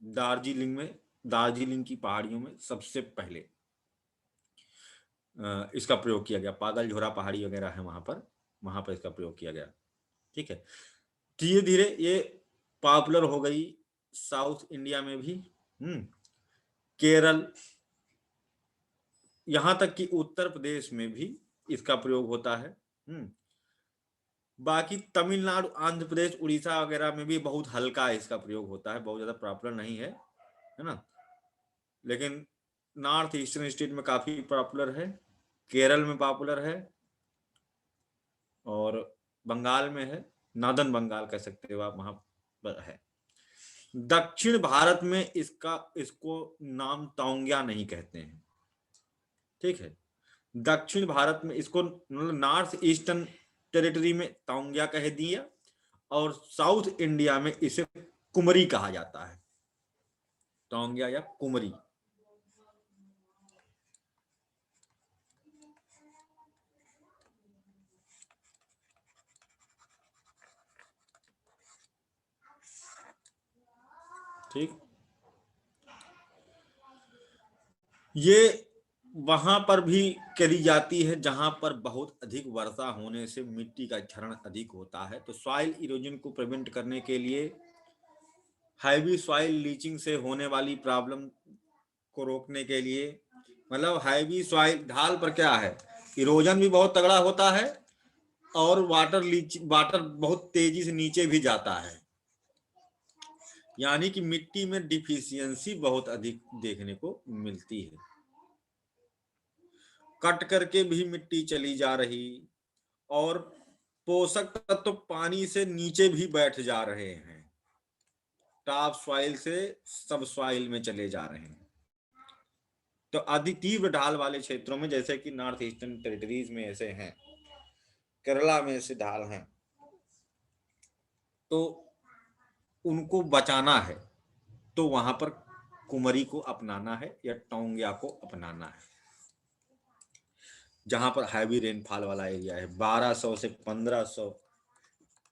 दार्जिलिंग में, दार्जिलिंग की पहाड़ियों में सबसे पहले इसका प्रयोग किया गया। पागल झोरा पहाड़ी वगैरह है वहां पर इसका प्रयोग किया गया, ठीक है। धीरे धीरे ये पॉपुलर हो गई साउथ इंडिया में भी, केरल, यहां तक कि उत्तर प्रदेश में भी इसका प्रयोग होता है। बाकी तमिलनाडु, आंध्र प्रदेश, उड़ीसा वगैरह में भी बहुत हल्का इसका प्रयोग होता है, बहुत ज्यादा पॉपुलर नहीं है, है ना, लेकिन नॉर्थ ईस्टर्न स्टेट में काफी पॉपुलर है, केरल में पॉपुलर है, और बंगाल में है, नॉर्दर्न बंगाल कह सकते हो आप, वहां पर है। दक्षिण भारत में इसको नाम टोंग्या नहीं कहते हैं, ठीक है। दक्षिण भारत में इसको नॉर्थ ईस्टर्न टेरिटरी में टोंग्या कह दिया, और साउथ इंडिया में इसे कुमरी कहा जाता है, टोंगिया या कुमरी। ठीक, ये वहां पर भी करी जाती है जहां पर बहुत अधिक वर्षा होने से मिट्टी का क्षरण अधिक होता है। तो सॉइल इरोजन को प्रिवेंट करने के लिए, हैवी सॉइल लीचिंग से होने वाली प्रॉब्लम को रोकने के लिए, मतलब हैवी सॉइल ढाल पर क्या है, इरोजन भी बहुत तगड़ा होता है और वाटर बहुत तेजी से नीचे भी जाता है, यानी कि मिट्टी में डिफिशियंसी बहुत अधिक देखने को मिलती है। कट करके भी मिट्टी चली जा रही और पोषक तत्व तो पानी से नीचे भी बैठ जा रहे हैं, टॉप सॉइल से सब सॉइल में चले जा रहे हैं। तो अति तीव्र ढाल वाले क्षेत्रों में, जैसे कि नॉर्थ ईस्टर्न टेरिटरीज में ऐसे हैं, केरला में ऐसे ढाल हैं, तो उनको बचाना है तो वहां पर कुमरी को अपनाना है या टोंगिया को अपनाना है। जहां पर हैवी रेनफॉल वाला एरिया है, 1200 से 1500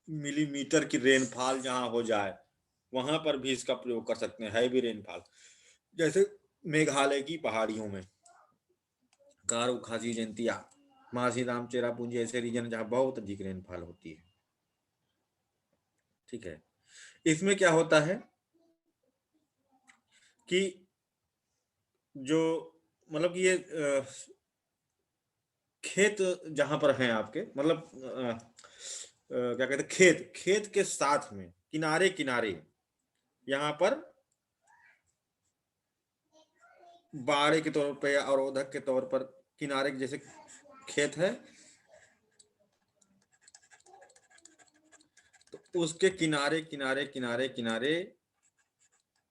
मिलीमीटर की रेनफॉल जहां हो जाए, वहां पर भी इसका प्रयोग कर सकते हैं। हैवी रेनफॉल जैसे मेघालय की पहाड़ियों में, गारो खासी जयंतिया, मासीराम, चेरापूंजी ऐसे रीजन जहां बहुत अधिक रेनफॉल होती है। ठीक है, इसमें क्या होता है कि जो मतलब कि ये खेत जहां पर हैं आपके, मतलब क्या कहते हैं, खेत के साथ में किनारे किनारे यहाँ पर बाड़े के तौर पे या अवरोधक के तौर पर किनारे जैसे खेत है, तो उसके किनारे किनारे किनारे किनारे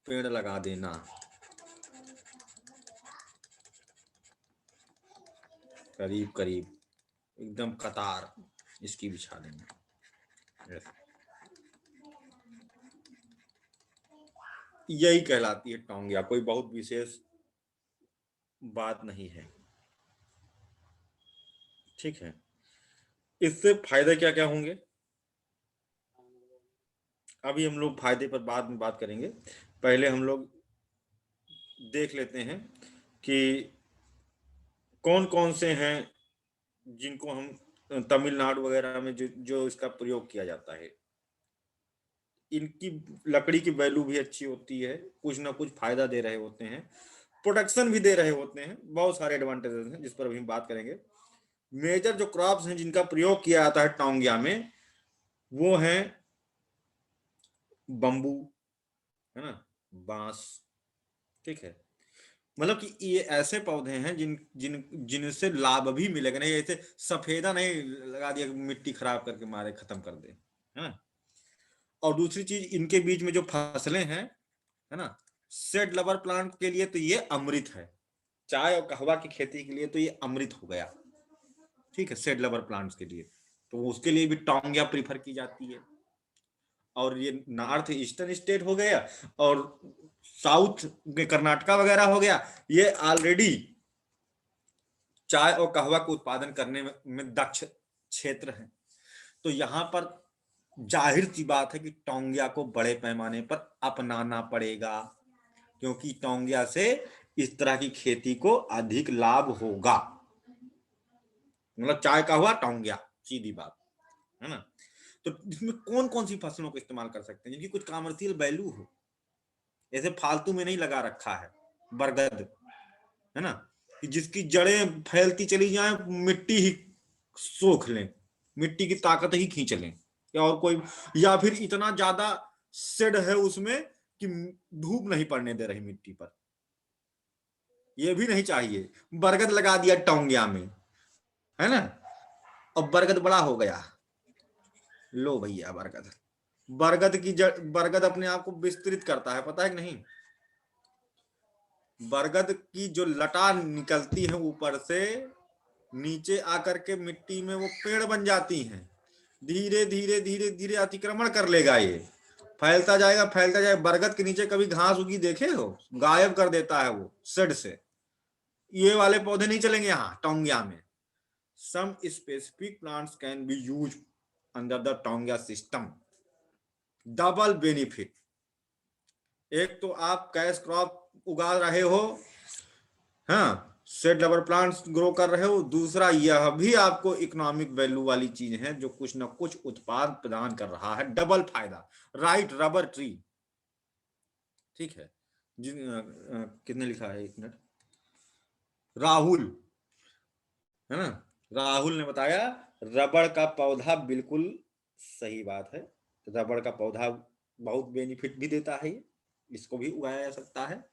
पेड़ लगा देना। करीब करीब एकदम कतार इसकी बिछा देना। यही कहलाती है टोंगिया, कोई बहुत विशेष बात नहीं है। ठीक है, इससे फायदे क्या क्या होंगे अभी हम लोग फायदे पर बाद में बात करेंगे। पहले हम लोग देख लेते हैं कि कौन कौन से हैं जिनको हम तमिलनाडु वगैरह में जो इसका प्रयोग किया जाता है। इनकी लकड़ी की वैल्यू भी अच्छी होती है, कुछ ना कुछ फायदा दे रहे होते हैं, प्रोटेक्शन भी दे रहे होते हैं, बहुत सारे एडवांटेजेस हैं जिस पर अभी हम बात करेंगे। मेजर जो क्रॉप्स हैं जिनका प्रयोग किया जाता है टोंगिया में, वो हैं बम्बू, है ना, बांस। ठीक है, मतलब कि ये ऐसे पौधे हैं जिनसे लाभ भी मिलेगा, नहीं ऐसे सफेदा नहीं लगा दिया मिट्टी खराब करके मारे खत्म कर दे, है ना। और दूसरी चीज, इनके बीच में जो फसलें हैं, है ना, सेड लवर प्लांट के लिए तो ये अमृत है, चाय और कहवा की खेती के लिए तो ये अमृत हो गया। ठीक है, सेड लवर प्लांट्स के लिए तो उसके लिए भी टोंगिया प्रीफर की जाती है। और ये नॉर्थ ईस्टर्न स्टेट हो गया और साउथ में कर्नाटका वगैरह हो गया, ये ऑलरेडी चाय और कहवा को उत्पादन करने में दक्ष क्षेत्र है। तो यहाँ पर जाहिर सी बात है कि टोंगिया को बड़े पैमाने पर अपनाना पड़ेगा, क्योंकि टोंगिया से इस तरह की खेती को अधिक लाभ होगा। मतलब चाय कहवा टोंगिया, सीधी बात है ना। तो इसमें कौन कौन सी फसलों को इस्तेमाल कर सकते हैं जिनकी कुछ कमर्शियल वैल्यू हो, ऐसे फालतू में नहीं लगा रखा है। बरगद, है ना, कि जिसकी जड़ें फैलती चली जाएं, मिट्टी ही सोख लें, मिट्टी की ताकत ही खींच लें, या और कोई, या फिर इतना ज्यादा शेड है उसमें कि धूप नहीं पड़ने दे रही मिट्टी पर, ये भी नहीं चाहिए। बरगद लगा दिया टोंगिया में, है ना, और बरगद बड़ा हो गया, लो भैया बरगद की जड़, बरगद अपने आप को विस्तृत करता है, पता है कि नहीं। बरगद की जो लटा निकलती है ऊपर से, नीचे आकर के मिट्टी में वो पेड़ बन जाती हैं, धीरे धीरे धीरे धीरे अतिक्रमण कर लेगा, ये फैलता जाएगा फैलता जाएगा। बरगद के नीचे कभी घास उगी देखे हो? गायब कर देता है वो सेड से। ये वाले पौधे नहीं चलेंगे यहाँ टोंगिया में। Some specific plants can be use under the taungya system. Double benefit, एक तो आप कैश क्रॉप उगा रहे हो, हाँ, सेड रबर प्लांट्स ग्रो कर रहे हो, दूसरा यह भी आपको इकोनॉमिक वैल्यू वाली चीज है जो कुछ ना कुछ उत्पाद प्रदान कर रहा है। डबल फायदा। राइट रबर ट्री, ठीक है। कितने लिखा है, एक मिनट, राहुल है ना, राहुल ने बताया रबड़ का पौधा, बिल्कुल सही बात है। रबड़ का पौधा बहुत बेनिफिट भी देता है, इसको भी उगाया जा सकता है।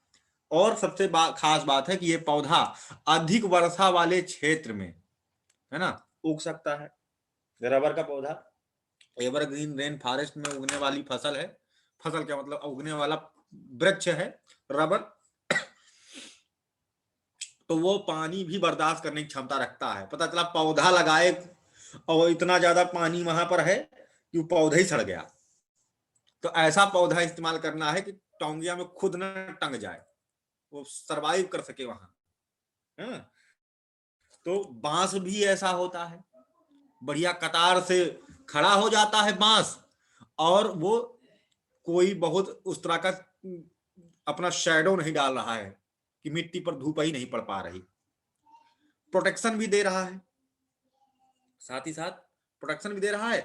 और सबसे खास बात है कि ये पौधा अधिक वर्षा वाले क्षेत्र में, है ना, उग सकता है। रबर का पौधा एवरग्रीन रेन फॉरेस्ट में उगने वाली फसल है। फसल क्या मतलब, उगने वाला वृक्ष है रबर। तो वो पानी भी बर्दाश्त करने की क्षमता रखता है। पता चला पौधा लगाए और इतना ज्यादा पानी वहां पर है कि पौधा ही सड़ गया। तो ऐसा पौधा इस्तेमाल करना है कि टोंगिया में खुद न टंग जाए, वो सरवाइव कर सके वहां, है ना। तो बांस भी ऐसा होता है, बढ़िया कतार से खड़ा हो जाता है बांस, और वो कोई बहुत उस तरह का अपना शैडो नहीं डाल रहा है कि मिट्टी पर धूप ही नहीं पड़ पा रही। प्रोटेक्शन भी दे रहा है, साथ ही साथ प्रोटेक्शन भी दे रहा है।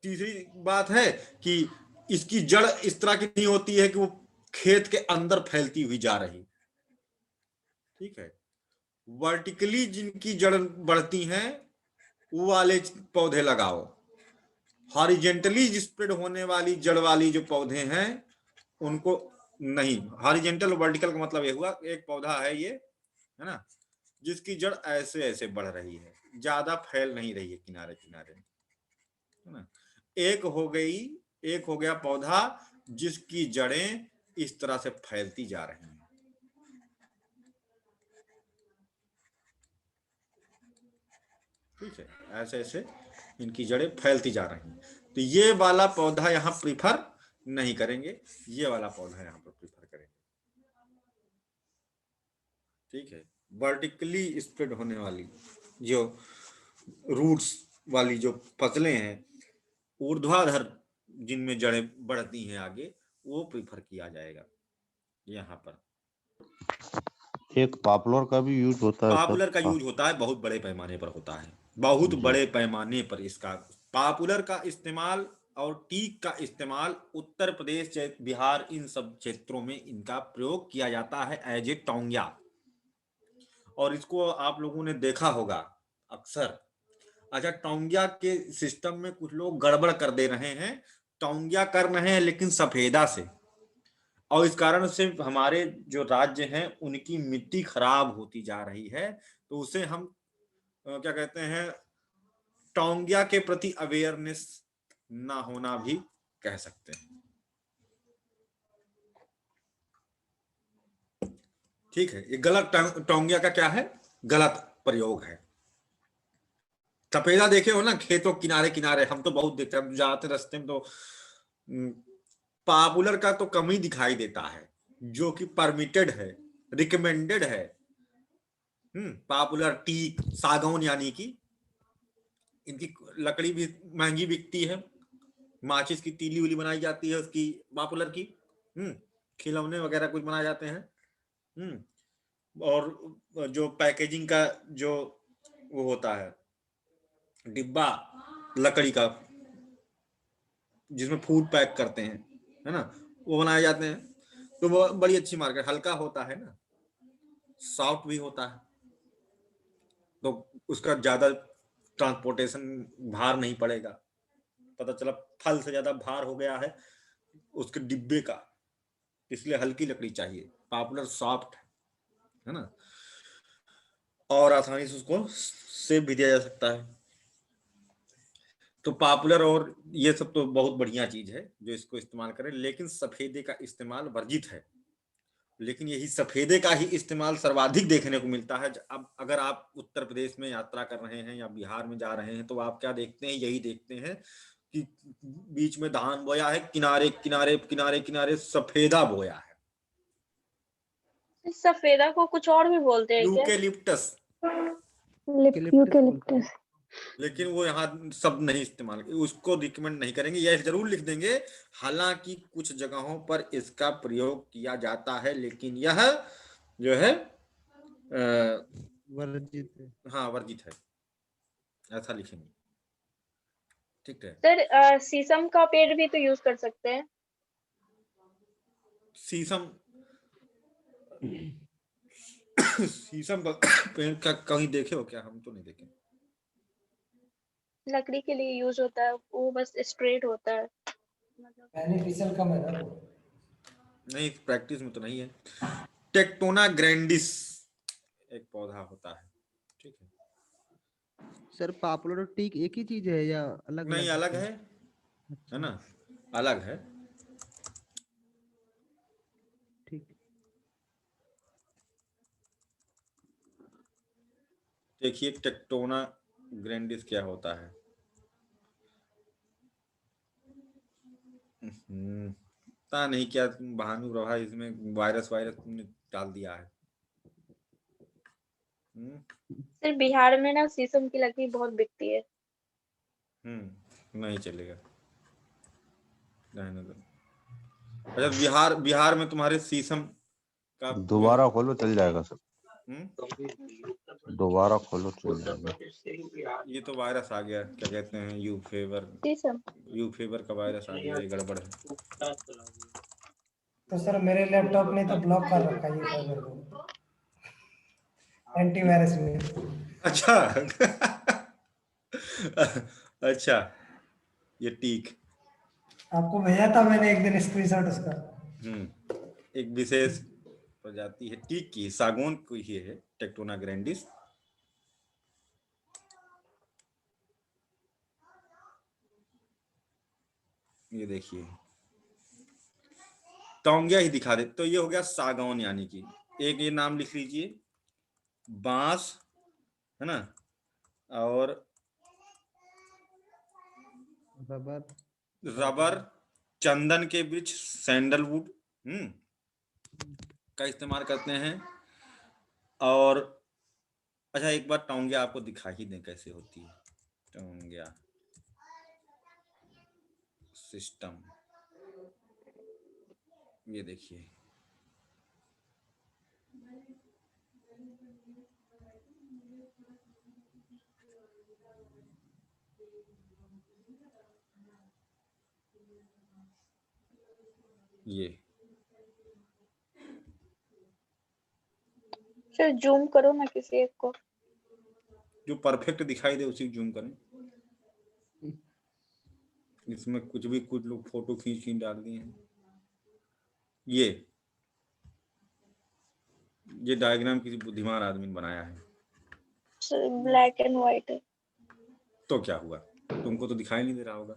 तीसरी बात है कि इसकी जड़ इस तरह की नहीं होती है कि वो खेत के अंदर फैलती हुई जा रही, ठीक है। वर्टिकली जिनकी जड़ बढ़ती हैं वो वाले पौधे लगाओ। हॉरिजेंटली स्प्रेड होने वाली जड़ वाली जो पौधे हैं उनको नहीं। हॉरिजेंटल वर्टिकल का मतलब ये हुआ, एक पौधा है ये, है ना, जिसकी जड़ ऐसे ऐसे बढ़ रही है, ज्यादा फैल नहीं रही है किनारे किनारे, है ना। एक हो गया पौधा जिसकी जड़ें इस तरह से फैलती जा रही हैं, ठीक है, ऐसे ऐसे इनकी जड़ें फैलती जा रही हैं। तो ये वाला पौधा यहाँ प्रीफर नहीं करेंगे, ये वाला पौधा यहाँ पर प्रीफर करेंगे, ठीक है। वर्टिकली स्प्रेड होने वाली जो रूट्स वाली जो फसलें हैं, ऊर्ध्वाधर जिनमें जड़ें बढ़ती हैं आगे, वो प्रीफर किया जाएगा यहाँ पर। एक पॉपुलर का भी यूज होता है सर। पॉपुलर का यूज होता है, बहुत बड़े पैमाने पर होता है, बहुत बड़े पैमाने पर इसका पॉपुलर का इस्तेमाल और टीक का इस्तेमाल उत्तर प्रदेश, बिहार, इन सब क्षेत्रों में इनका प्रयोग किया जाता है एज ए टोंगिया। और इसको आप लोगों ने देखा होगा अक्सर। अच्छा, टोंगिया के सिस्टम में कुछ लोग गड़बड़ कर दे रहे हैं, टोंगिया कर रहे हैं लेकिन सफेदा से, और इस कारण से हमारे जो राज्य हैं उनकी मिट्टी खराब होती जा रही है। तो उसे हम क्या कहते हैं, टोंगिया के प्रति अवेयरनेस ना होना भी कह सकते हैं, ठीक है। ये गलत टोंगिया का क्या है, गलत प्रयोग है। सफेदा देखे हो ना खेतों किनारे किनारे, हम तो बहुत देखते हैं, हम जाते रास्ते में तो पॉपुलर का तो कम ही दिखाई देता है, जो कि परमिटेड है, रिकमेंडेड है। पॉपुलर, टीक, सागौन, यानी कि इनकी लकड़ी भी महंगी बिकती है, माचिस की तीली उली बनाई जाती है उसकी, पॉपुलर की, खिलौने वगैरह कुछ बनाए जाते हैं। और जो पैकेजिंग का जो वो होता है डिब्बा लकड़ी का, जिसमें फूड पैक करते हैं, है ना, वो बनाए जाते हैं। तो वो बड़ी अच्छी मार्केट, हल्का होता है ना, सॉफ्ट भी होता है, तो उसका ज्यादा ट्रांसपोर्टेशन भार नहीं पड़ेगा। पता चला फल से ज्यादा भार हो गया है उसके डिब्बे का, इसलिए हल्की लकड़ी चाहिए। पॉपुलर सॉफ्ट है ना, और आसानी से उसको सेव भी दिया जा सकता है। तो पॉपुलर और ये सब तो बहुत बढ़िया चीज है जो इसको इस्तेमाल करें, लेकिन सफेदे का इस्तेमाल वर्जित है। लेकिन यही सफेदे का ही इस्तेमाल सर्वाधिक देखने को मिलता है। अब अगर आप उत्तर प्रदेश में यात्रा कर रहे हैं या बिहार में जा रहे हैं तो आप क्या देखते हैं, यही देखते हैं कि बीच में धान बोया है, किनारे किनारे किनारे किनारे सफेदा बोया है। इस सफेदा को कुछ और भी बोलते हैं क्या? यूकेलिप्टस। यूकेलिप्टस। लेकिन वो यहाँ शब्द नहीं इस्तेमाल, उसको रिकमेंड नहीं करेंगे, यह जरूर लिख देंगे हालांकि कुछ जगहों पर इसका प्रयोग किया जाता है, लेकिन यह जो है वर्जित है। हाँ वर्जित है, ऐसा लिखेंगे। ठीक है सर शीशम का पेड़ भी तो यूज कर सकते हैं। शीशम शीशम का पेड़ का कहीं देखे हो क्या? हम तो नहीं देखे। लकड़ी के लिए यूज होता है, वो बस स्ट्रेट होता है। बेनिफिशियल कम है ना वो। नहीं, प्रैक्टिस में तो नहीं है। टेक्टोना ग्रैंडिस एक पौधा होता है। ठीक है सर पॉपुलर और टीक एक ही चीज है या अलग नहीं, अलग है ना, अलग है। ठीक। देखिए टेक्टोना ग्रैंडिस क्या होता है। पता नहीं क्या भानु प्रभा इसमें वायरस तुमने डाल दिया है। सर बिहार में ना शीशम की लकड़ी बहुत बिकती है। नहीं चलेगा, रहने दो। अच्छा बिहार में तुम्हारे शीशम का दोबारा खोलो चल जाएगा सर, दोबारा खोलो चल जाएगा। ये तो वायरस आ गया, क्या कहते हैं, यू फेवर का वायरस आ गया, ये गड़बड़ है। तो सर मेरे लैपटॉप ने तो ब्लॉक कर रखा है ये फाइबर को, एंटीवायरस में। अच्छा अच्छा, ये टीक आपको भेजा था मैंने एक दिन स्क्रीनशॉट उसका। एक विशेष प्रजाति है टीक की, सागौन की ही है, टेक्टोना ग्रैंडिस। ये देखिए टोंगिया ही दिखा दे तो ये हो गया सागौन, यानी कि एक ये नाम लिख लीजिए, बांस है ना, और रबर, चंदन के वृक्ष, सैंडलवुड का इस्तेमाल करते हैं। और अच्छा एक बार टोंगिया आपको दिखा ही दें कैसे होती है टोंगिया सिस्टम। ये देखिए ये सर जूम करो ना किसी एक को, जो परफेक्ट दिखाई दे उसी जूम करें। इसमें कुछ लोग फोटो खींच डाल दिए हैं। ये डायग्राम किसी बुद्धिमान आदमी ने बनाया है। ब्लैक एंड व्हाइट है। तो क्या हुआ, तुमको तो दिखाई नहीं दे रहा होगा।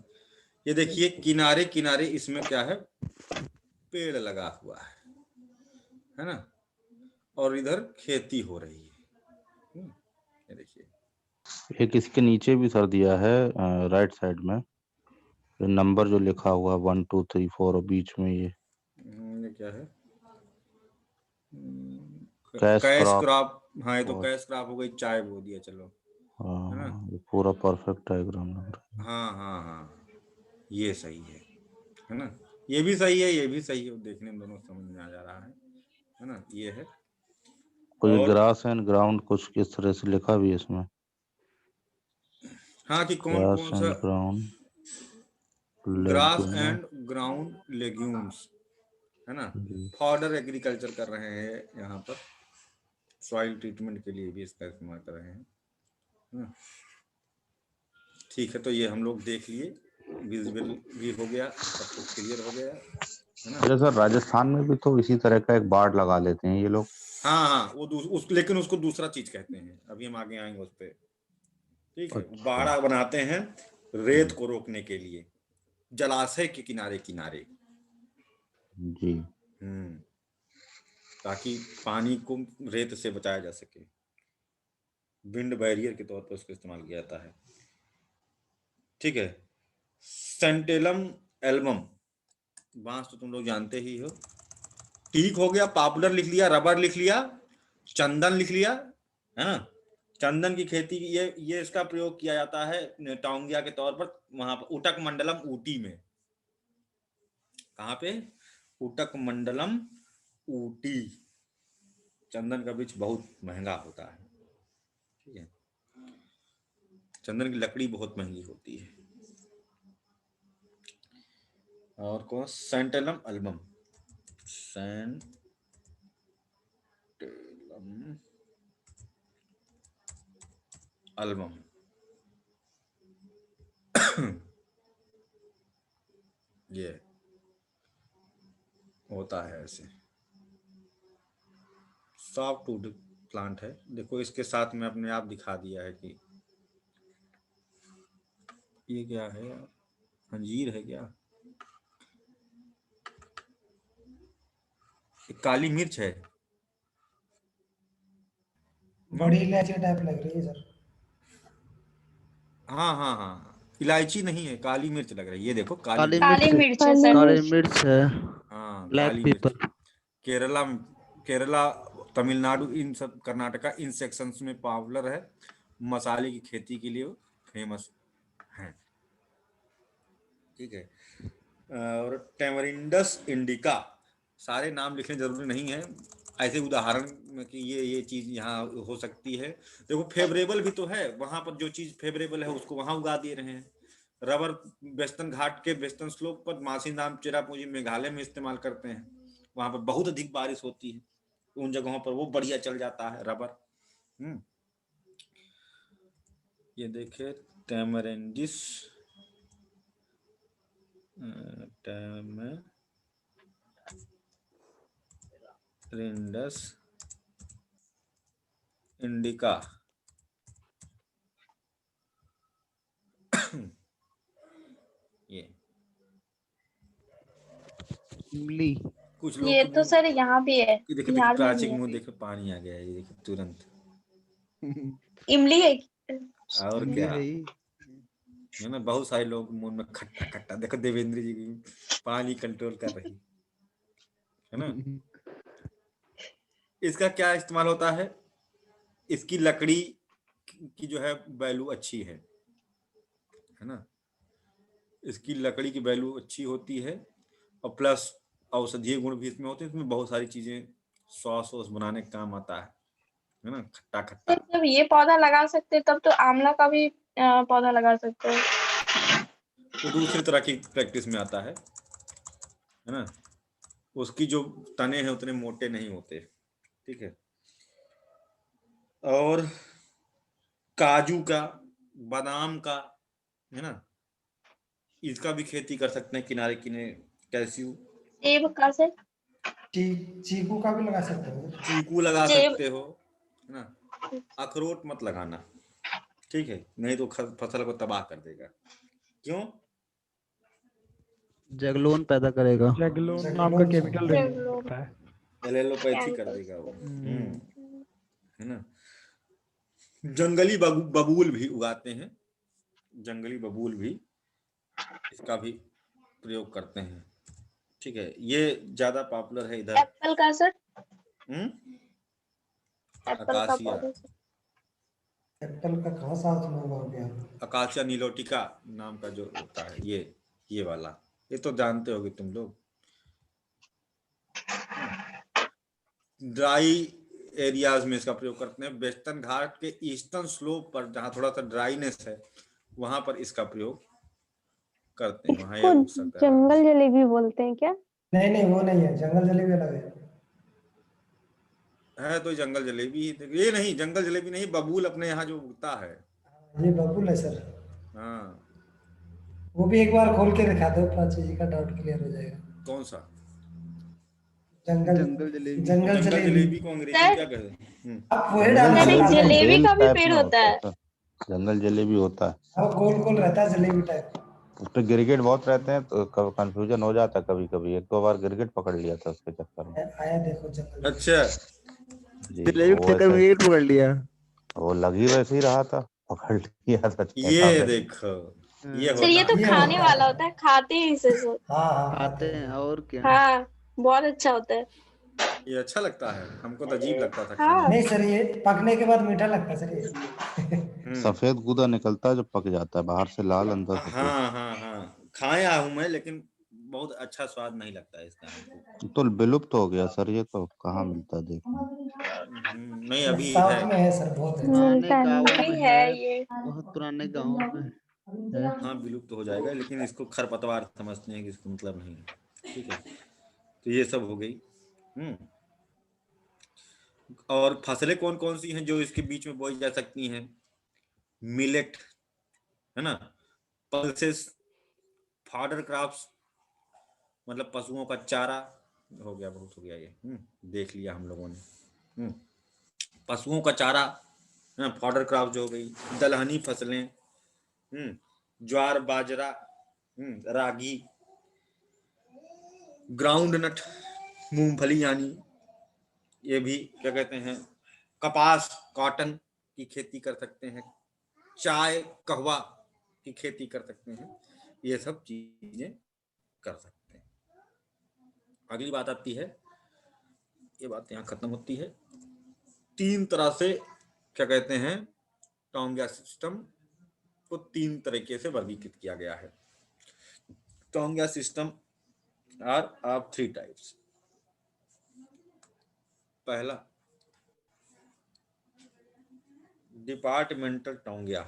ये देखिए किनारे किनारे इसमें क्या है, पेड़ लगा हुआ है ना, और इधर खेती हो रही है। ये देखिए एक इसके नीचे भी सर दिया है राइट साइड में, नंबर जो लिखा हुआ 1 2 3 4 और बीच में ये क्या है, कैश क्रॉप। हाँ ये तो कैश क्रॉप हो गई, चाय बो दिया, चलो है ना। ये पूरा परफेक्ट डायग्राम लग रहा है। हाँ ये सही है ना, ये भी सही है, ये भी सही है, देखने में दोनों समझ में आ जा रहा है ना। ये है कुछ और ग्रास एंड ग्राउंड कुछ किस तरह से लिखा भी है इसमें। हाँ कि कौन ग्रास कौन एंड सा, ground grass and ground legumes है ना, फॉडर एग्रीकल्चर कर रहे हैं यहाँ पर, सॉइल ट्रीटमेंट के लिए भी इसका इस्तेमाल कर रहे हैं। ठीक है, तो ये हम लोग देख लिए, विजुअल भी हो गया, सब कुछ क्लियर हो गया है ना। अरे सर राजस्थान में भी तो इसी तरह का एक बाड़ लगा लेते हैं ये लोग। हाँ वो लेकिन उसको दूसरा चीज कहते हैं, अभी हम आगे आएंगे उस पर। ठीक है, अच्छा। बाड़ा बनाते हैं रेत को रोकने के लिए, जलाशय के किनारे किनारे। जी। ताकि पानी को रेत से बचाया जा सके। विंड बैरियर के तौर पर उसका इस्तेमाल किया जाता है। ठीक है। सेंटेलम एल्बम, बांस तो तुम लोग जानते ही हो। टीक हो गया, पॉपुलर लिख लिया, रबर लिख लिया, चंदन लिख लिया, है ना। चंदन की खेती ये इसका प्रयोग किया जाता है टोंगिया के तौर पर, वहां पर उटक मंडलम ऊटी में। कहाँ पे? उटक मंडलम ऊटी। चंदन का वृक्ष बहुत महंगा होता है। ठीक है। चंदन की लकड़ी बहुत महंगी होती है। और कौन? Santalum album, santalum album. ये होता है ऐसे, सॉफ्टवुड प्लांट है। देखो इसके साथ में अपने आप दिखा दिया है कि ये क्या है यार, अंजीर है क्या? ये काली मिर्च है। बड़ी इलायची टाइप लग रही है सर। हाँ हाँ हाँ, इलायची नहीं है, काली मिर्च लग रही है। ये देखो काली काली मिर्च, मिर्च है सर। काली मिर्च है, हाँ, ब्लैक काली मिर्च। पेपर। केरला, तमिलनाडु, इन सब, कर्नाटका, इन सेक्शंस में पॉपुलर है। मसाले की खेती के लिए फेमस है। ठीक है। और टेमरिंडस इंडिका, सारे नाम लिखने जरूरी नहीं है, ऐसे उदाहरण में कि ये चीज यहाँ हो सकती है। देखो फेवरेबल भी तो है, वहां पर जो चीज फेवरेबल है उसको वहां उगा दे रहे हैं। रबर वेस्टर्न घाट के वेस्टर्न स्लोप पर, मासीनाम, चेरापूंजी, मेघालय में इस्तेमाल करते हैं। वहां पर बहुत अधिक बारिश होती है, उन जगहों पर वो बढ़िया चल जाता है रबर। ये देखिए टैमरेंडिस, टैमरेंडस इंडिका। ये इमली। कुछ लोग ये तो सर यहाँ भी है, देखिए देखिए बिहार में प्राची भी के है। मुंह देखे पानी आ गया है, ये देखिए तुरंत। इमली है। और इमली क्या है ही। है ना, बहुत सारे लोग मुंह में खट्टा खट्टा, देखो देवेंद्र जी की पानी कंट्रोल कर रही है ना। इसका क्या इस्तेमाल होता है? इसकी लकड़ी की जो है वैल्यू अच्छी है ना। इसकी लकड़ी की वैल्यू अच्छी होती है, और प्लस औषधीय गुण भी इसमें होते हैं। इसमें बहुत सारी चीजें सॉस बनाने का काम आता है ना, खट्टा खट्टा। जब ये पौधा लगा सकते तब तो आंवला का भी पौधा लगा सकते हैं। वो दूसरी तरह की प्रैक्टिस में आता है ना। उसकी जो तने हैं उतने मोटे नहीं होते। ठीक है। और काजू का, बादाम का, है ना, इसका भी खेती कर सकते हैं किनारे किनारे। कैस्यू, सेब का सर, चीकू का भी लगा सकते हो। चीकू लगा सेब। सकते हो, है ना। अखरोट मत लगाना, ठीक है, नहीं तो फसल को तबाह कर देगा। क्यों? जगलोन पैदा करेगा। जैगलोन नाम का केमिकल रिलीज जैगलोन। होता है। एलोपैथी कर देगा वो, है ना। जंगली बबूल भी उगाते हैं, जंगली बबूल भी इसका भी प्रयोग करते हैं। ठीक है। ये ज्यादा पॉपुलर है इधर। एप्पल का सर, एप्पल का अकासिया, पौधा। एप्पल का कहाँ साथ में हुआ गया? अकासिया नीलोटिका नाम का जो होता है, ये वाला, ये तो जानते होगे तुम लोग। ड्राई एरियाज में इसका प्रयोग करते हैं। वेस्टर्न घाट के ईस्टर्न स्लोप पर जहाँ थोड़ा सा ड्राइनेस है, वहां पर इसका प्रयोग करते हैं। वहां ये उग इसको सकता है। जंगल जलेबी बोलते हैं क्या? नहीं नहीं, वो नहीं है, जंगल जलेबी अलग है तो जंगल जलेबी ही, ये नहीं, जंगल जलेबी नहीं, बबूल अपने यहाँ जो उगता है। ये बबूल है सर। हाँ। वो भी एक बार खोल के दिखा दो, प्राची जी का डाउट क्लियर हो जाएगा। कौन सा? जंगल जलेबी। जंगल जलेबी जलेबी को अंग्रेजी में क्या कहते हैं? आप वही जंगल डालना अरे जलेबी जलेबी बेल का भी टाइप पेड़ में होता है। सर। जंगल जलेबी होता है। हाँ, गोल गोल रहता है जलेबी टाइप। उस पे गिरगिट बहुत रहते हैं तो कंफ्यूजन हो जाता है कभी कभी। एक दो बार गिरगिट पकड़ लिया था उसके चक्कर में। आया देखो जंगल में। अच्छा, जी जलेबी वो के चक्कर में ऐसा, गिरगिट पकड़ लिया। वो लग ही वैसे ही रहा था, पकड़ लिया था छेना ये में। देखो, ये सर ये होता तो ये खाने होता वाला है। होता है, खाते हैं इसे सर। हाँ हाँ खाते हैं और क्या। हाँ बहुत अच्छा होता है। ये अच्छा लगता है, हमको तो अजीब लगता था हाँ। खाने नहीं में। सर, ये पकने के बाद मीठा लगता है सर ये। सफेद गूदा निकलता है जब पक जाता है, बाहर से लाल अंदर सफेद। हाँ हाँ हाँ, खाया हूं मैं, लेकिन बहुत अच्छा स्वाद नहीं लगता है इसका हमको। तो विलुप्त हो गया सर, ये तो कहाँ मिलता है देखने। नहीं अभी है। साउथ में है सर, बहुत है। पुराने मिलता है गांवों नहीं में है है, ये। बहुत पुराने गांवों में है। हाँ विलुप्त हो जाएगा, लेकिन इसको खरपतवार समझते हैं कि इसको मतलब नहीं है। ठीक है, तो ये सब हो गई। और फसलें कौन कौन सी हैं जो इसके बीच में बोई जा सकती हैं? मिलेट, है ना, पल्सेस, फॉडर क्रॉप्स, मतलब पशुओं का चारा। हो गया, बहुत हो गया ये। देख लिया हम लोगों ने। पशुओं का चारा, फॉडर क्रॉप जो हो गई। दलहनी फसलें, ज्वार बाजरा, रागी, ग्राउंड नट, मूंगफली, यानी ये भी क्या कहते हैं, कपास, कॉटन की खेती कर सकते हैं, चाय, कहवा की खेती कर सकते हैं, ये सब चीजें कर सकते हैं। अगली बात आती है, ये बात यहाँ खत्म होती है। 3 तरह से क्या कहते हैं, टोंगिया सिस्टम को 3 तरीके से वर्गीकृत किया गया है। Taungya system are of 3 types. पहला, डिपार्टमेंटल टोंगिया।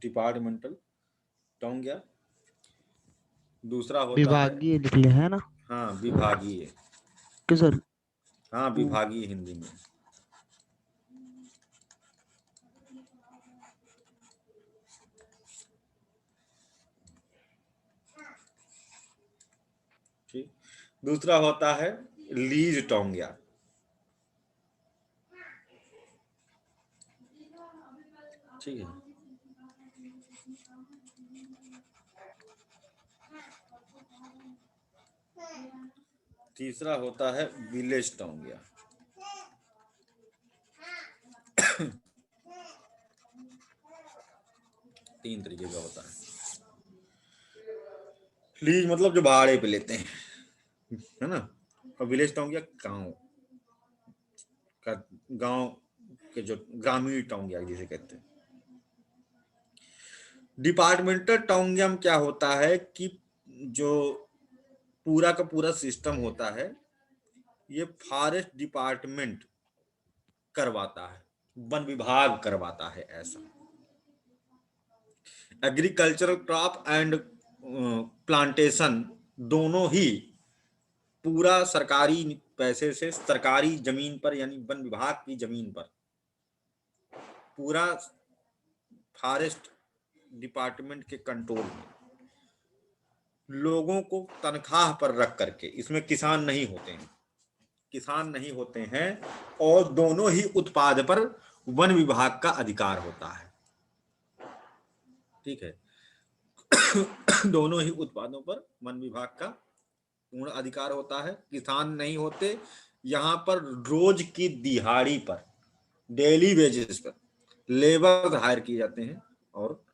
Departmental taungya. दूसरा होता है, विभागीय लिख लिया है ना। हाँ विभागीय। क्यों सर। हाँ विभागीय हिंदी में। ठीक, दूसरा होता है लीज टोंगिया। ठीक है, तीसरा होता है विलेज टोंगिया। तीन तरीके का होता है। लीज मतलब जो भाड़े पे लेते हैं, है ना, और विलेज टोंगिया गांव का, गांव के जो ग्रामीण टोंगिया जिसे कहते हैं। डिपार्टमेंटल टोंगिया में क्या होता है कि जो पूरा का पूरा सिस्टम होता है, ये फॉरेस्ट डिपार्टमेंट करवाता है, वन विभाग करवाता है ऐसा। एग्रीकल्चरल क्रॉप एंड प्लांटेशन दोनों ही पूरा सरकारी पैसे से, सरकारी जमीन पर, यानी वन विभाग की जमीन पर, पूरा फॉरेस्ट डिपार्टमेंट के कंट्रोल में, लोगों को तनख्वाह पर रख करके। इसमें किसान नहीं होते हैं, किसान नहीं होते हैं, और दोनों ही उत्पाद पर वन विभाग का अधिकार होता है। ठीक है, दोनों ही उत्पादों पर वन विभाग का पूर्ण अधिकार होता है। किसान नहीं होते, यहाँ पर रोज की दिहाड़ी पर, डेली वेजेस पर लेबर हायर किए जाते हैं, और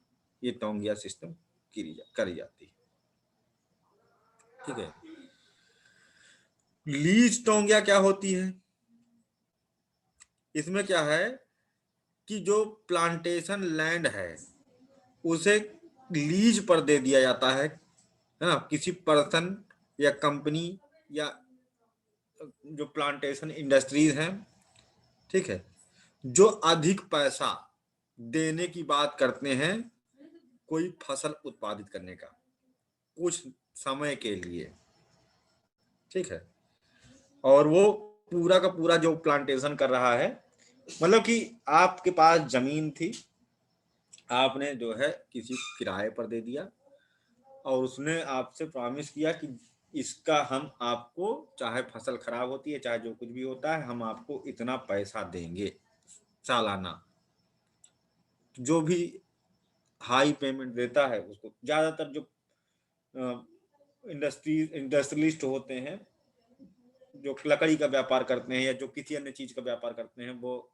ये टोंगिया सिस्टम करी जाती है। ठीक है, लीज टोंगिया क्या होती है? इसमें क्या है कि जो प्लांटेशन लैंड है उसे लीज पर दे दिया जाता है ना, किसी पर्सन या कंपनी या जो प्लांटेशन इंडस्ट्रीज हैं। ठीक है, जो अधिक पैसा देने की बात करते हैं कोई फसल उत्पादित करने का कुछ समय के लिए। ठीक है, और वो पूरा का पूरा जो प्लांटेशन कर रहा है, मतलब कि आपके पास जमीन थी, आपने जो है किसी किराए पर दे दिया, और उसने आपसे प्रॉमिस किया कि इसका हम आपको, चाहे फसल खराब होती है चाहे जो कुछ भी होता है, हम आपको इतना पैसा देंगे सालाना। जो भी हाई पेमेंट देता है उसको, ज्यादातर जो इंडस्ट्रियलिस्ट होते हैं जो लकड़ी का व्यापार करते हैं या जो किसी अन्य चीज का व्यापार करते हैं, वो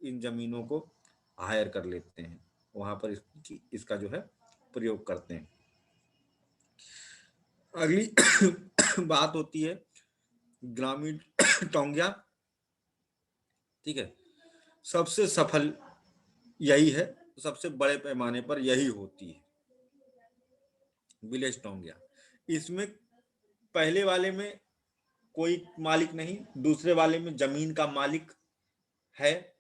इन जमीनों को हायर कर लेते हैं, वहां पर इसका जो है प्रयोग करते हैं। अगली बात होती है ग्रामीण टोंगिया। ठीक है, सबसे सफल यही है, सबसे बड़े पैमाने पर यही होती है विलेज टोंगिया। इसमें पहले वाले में कोई मालिक नहीं, दूसरे वाले में जमीन का मालिक है,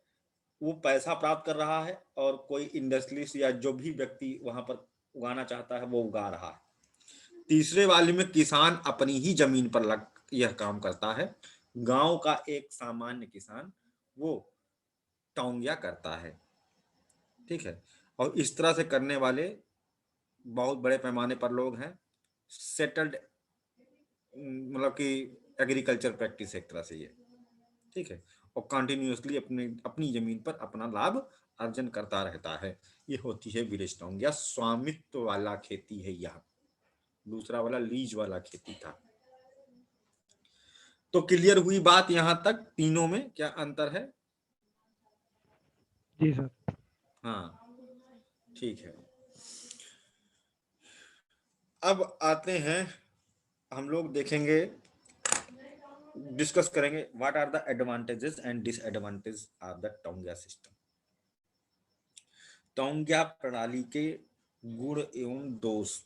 वो पैसा प्राप्त कर रहा है और कोई इंडस्ट्रियलिस्ट या जो भी व्यक्ति वहां पर उगाना चाहता है वो उगा रहा है। तीसरे वाले में किसान अपनी ही जमीन पर यह काम करता है, गांव का एक सामान्य किसान वो टोंगिया करता है। ठीक है, और इस तरह से करने वाले बहुत बड़े पैमाने पर लोग हैं, सेटल्ड, मतलब कि एग्रीकल्चर प्रैक्टिस एक तरह से ये। ठीक है, और कंटिन्यूअसली अपनी जमीन पर अपना लाभ अर्जन करता रहता है। ये होती है विलेज टोंगिया। स्वामित्व वाला खेती है यह, दूसरा वाला लीज वाला खेती था। तो क्लियर हुई बात यहां तक, तीनों में क्या अंतर है? जी सर। हाँ ठीक है, अब आते हैं हम लोग देखेंगे, डिस्कस करेंगे what are the advantages and disadvantage of the taungya system. Taungya प्रणाली के गुण एवं दोष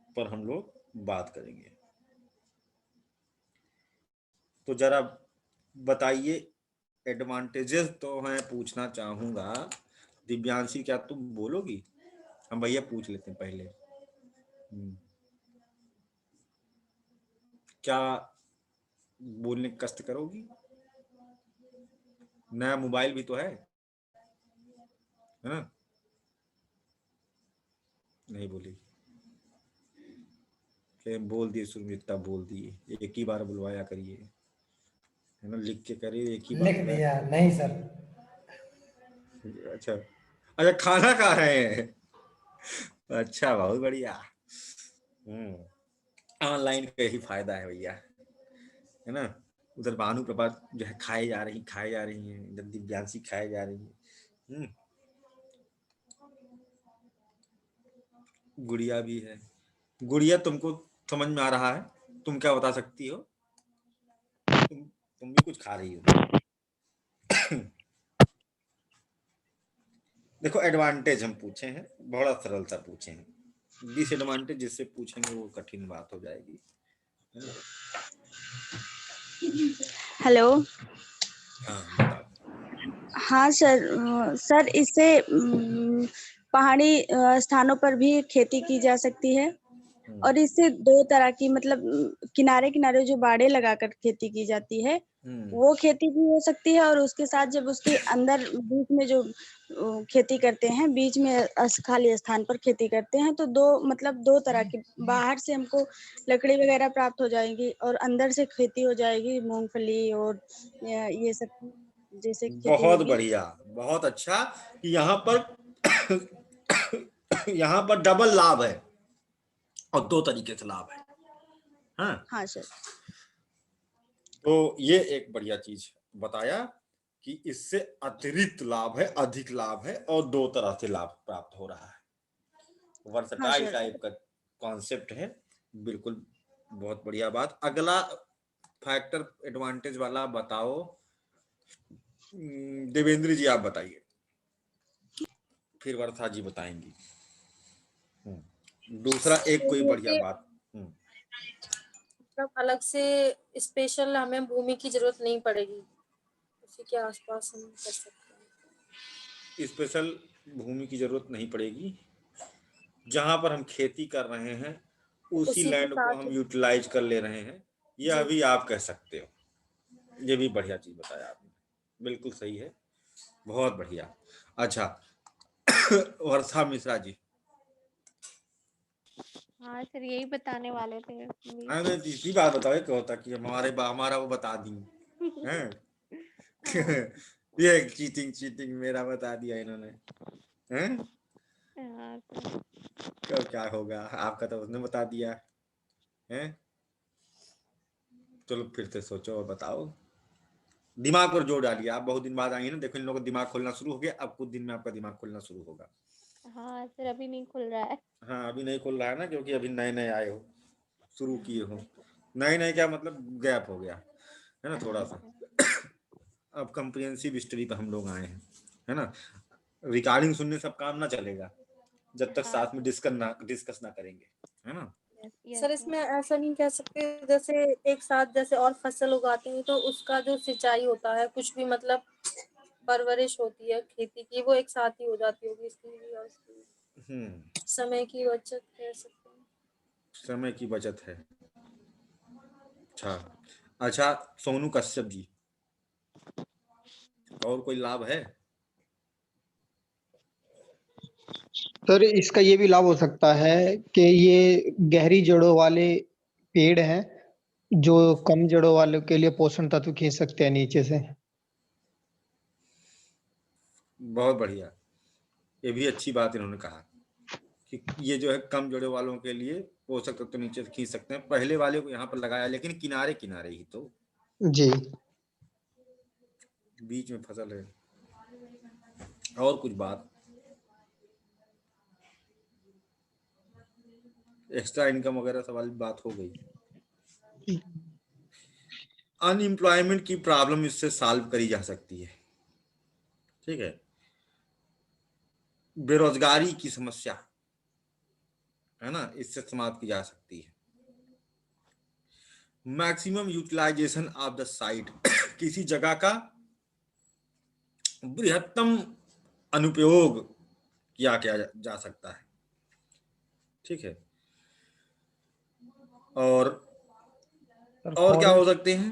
पर हम लोग बात करेंगे। तो जरा बताइए, एडवांटेजेस तो मैं पूछना चाहूंगा, दिव्यांशी क्या तुम बोलोगी? हम भैया पूछ लेते हैं पहले। क्या बोलने का कष्ट करोगी? नया मोबाइल भी तो है ना? नहीं बोली, बोल दिए सुमित्रा, बोल दिए, एक ही बार बुलवाया करिए, है ना, लिख के करिए, एक ही बार लिख दिया नहीं सर। अच्छा अच्छा, खाना खा रहे हैं, अच्छा बहुत बढ़िया। ऑनलाइन का यही फायदा है भैया, है ना। उधर भानु प्रभा जो है खाए जा रही है, इधर दिव्यांशी खाए जा रही है, गुड़िया भी है। गुड़िया तुमको समझ में आ रहा है, तुम क्या बता सकती हो? तुम भी कुछ खा रही हो। देखो, एडवांटेज हम पूछे हैं, बड़ा सरल सा पूछे हैं, डिसएडवांटेज जिससे पूछेंगे वो कठिन बात हो जाएगी। हेलो। हाँ बताओ। हाँ सर, सर इससे पहाड़ी स्थानों पर भी खेती की जा सकती है और इससे दो तरह की, मतलब किनारे किनारे जो बाड़े लगाकर खेती की जाती है वो खेती भी हो सकती है, और उसके साथ जब उसके अंदर बीच में जो खेती करते हैं, बीच में खाली स्थान पर खेती करते हैं, तो दो तरह की, बाहर से हमको लकड़ी वगैरह प्राप्त हो जाएगी और अंदर से खेती हो जाएगी, मूंगफली और ये सब जैसे खेती बहुत होगी। बढ़िया, बहुत अच्छा कि यहाँ पर डबल लाभ है और दो तरीके से लाभ है। हाँ हाँ सर। तो ये एक बढ़िया चीज बताया कि इससे अतिरिक्त लाभ है, अधिक लाभ है और दो तरह से लाभ प्राप्त हो रहा है। वर्सटाइल टाइप का कॉन्सेप्ट है, बिल्कुल बहुत बढ़िया बात। अगला फैक्टर एडवांटेज वाला बताओ, देवेंद्र जी आप बताइए, फिर वर्षा जी बताएंगी। दूसरा एक कोई बढ़िया बात। मतलब अलग से स्पेशल हमें भूमि की जरूरत नहीं पड़ेगी, उसी के आसपास हम कर सकते हैं। स्पेशल भूमि की जरूरत नहीं पड़ेगी, जहां पर हम खेती कर रहे हैं उसी लैंड को हम यूटिलाइज कर ले रहे हैं, यह भी आप कह सकते हो। ये भी बढ़िया चीज बताया आपने, बिल्कुल सही है, बहुत बढ़िया। अच्छा, वर्षा मिश्रा जी हाँ सर, यही बताने वाले थे हाँ तो तीसरी बात बताओ क्या होता कि हमारा वो बता दी हैं। हाँ ये चीटिंग मेरा बता दिया इन्होंने हैं। हाँ सर। तो क्या होगा, आपका तो उसने बता दिया हैं। चलो फिर से सोचो और बताओ, दिमाग पर जोर डालिए। आप बहुत दिन बाद आएंगे ना, देखो इन लोगों का दिमाग खोलना शुरू हो गया, अब कुछ दिन में आपका दिमाग खोलना शुरू होगा। हाँ सर, अभी नहीं खुल रहा है। हाँ अभी नहीं खुल रहा है ना, क्योंकि अभी नए नए आए हो, शुरू किए हो। नए नए क्या मतलब, गैप हो गया है ना थोड़ा सा। अब कंप्रिहेंसिव स्टडी पे हम लोग आए हैं, है ना। रिकॉर्डिंग सुनने सब काम ना चलेगा जब तक हाँ साथ में डिस्कस ना करेंगे, है ना। यस सर इसमें ऐसा नहीं कह सकते जैसे एक साथ जैसे और फसल उगाते हैं तो उसका जो सिंचाई होता है, कुछ भी मतलब परवरिश होती है खेती की, वो एक साथ ही हो जाती होगी इसकी भी, और इसकी समय की बचत कह सकते हैं। समय की बचत है। अच्छा सोनू कश्यप जी, और कोई लाभ है? सर इसका ये भी लाभ हो सकता है कि ये गहरी जड़ों वाले पेड़ हैं जो कम जड़ों वालों के लिए पोषण तत्व खींच सकते हैं नीचे से। बहुत बढ़िया, ये भी अच्छी बात इन्होंने कहा कि ये जो है कम जड़ों वालों के लिए पोषक तत्व तो नीचे से खींच सकते हैं। पहले वाले को यहाँ पर लगाया, लेकिन किनारे किनारे ही, तो जी बीच में फसल है। और कुछ बात, एक्स्ट्रा इनकम वगैरह सब वाली बात हो गई। अनएम्प्लॉयमेंट की प्रॉब्लम इससे सॉल्व करी जा सकती है, ठीक है। बेरोजगारी की समस्या है ना, इससे समाप्त की जा सकती है। Maximum utilization of the site, किसी जगह का बृहत्तम अनुपयोग किया जा सकता है, ठीक है। और क्या हो सकते हैं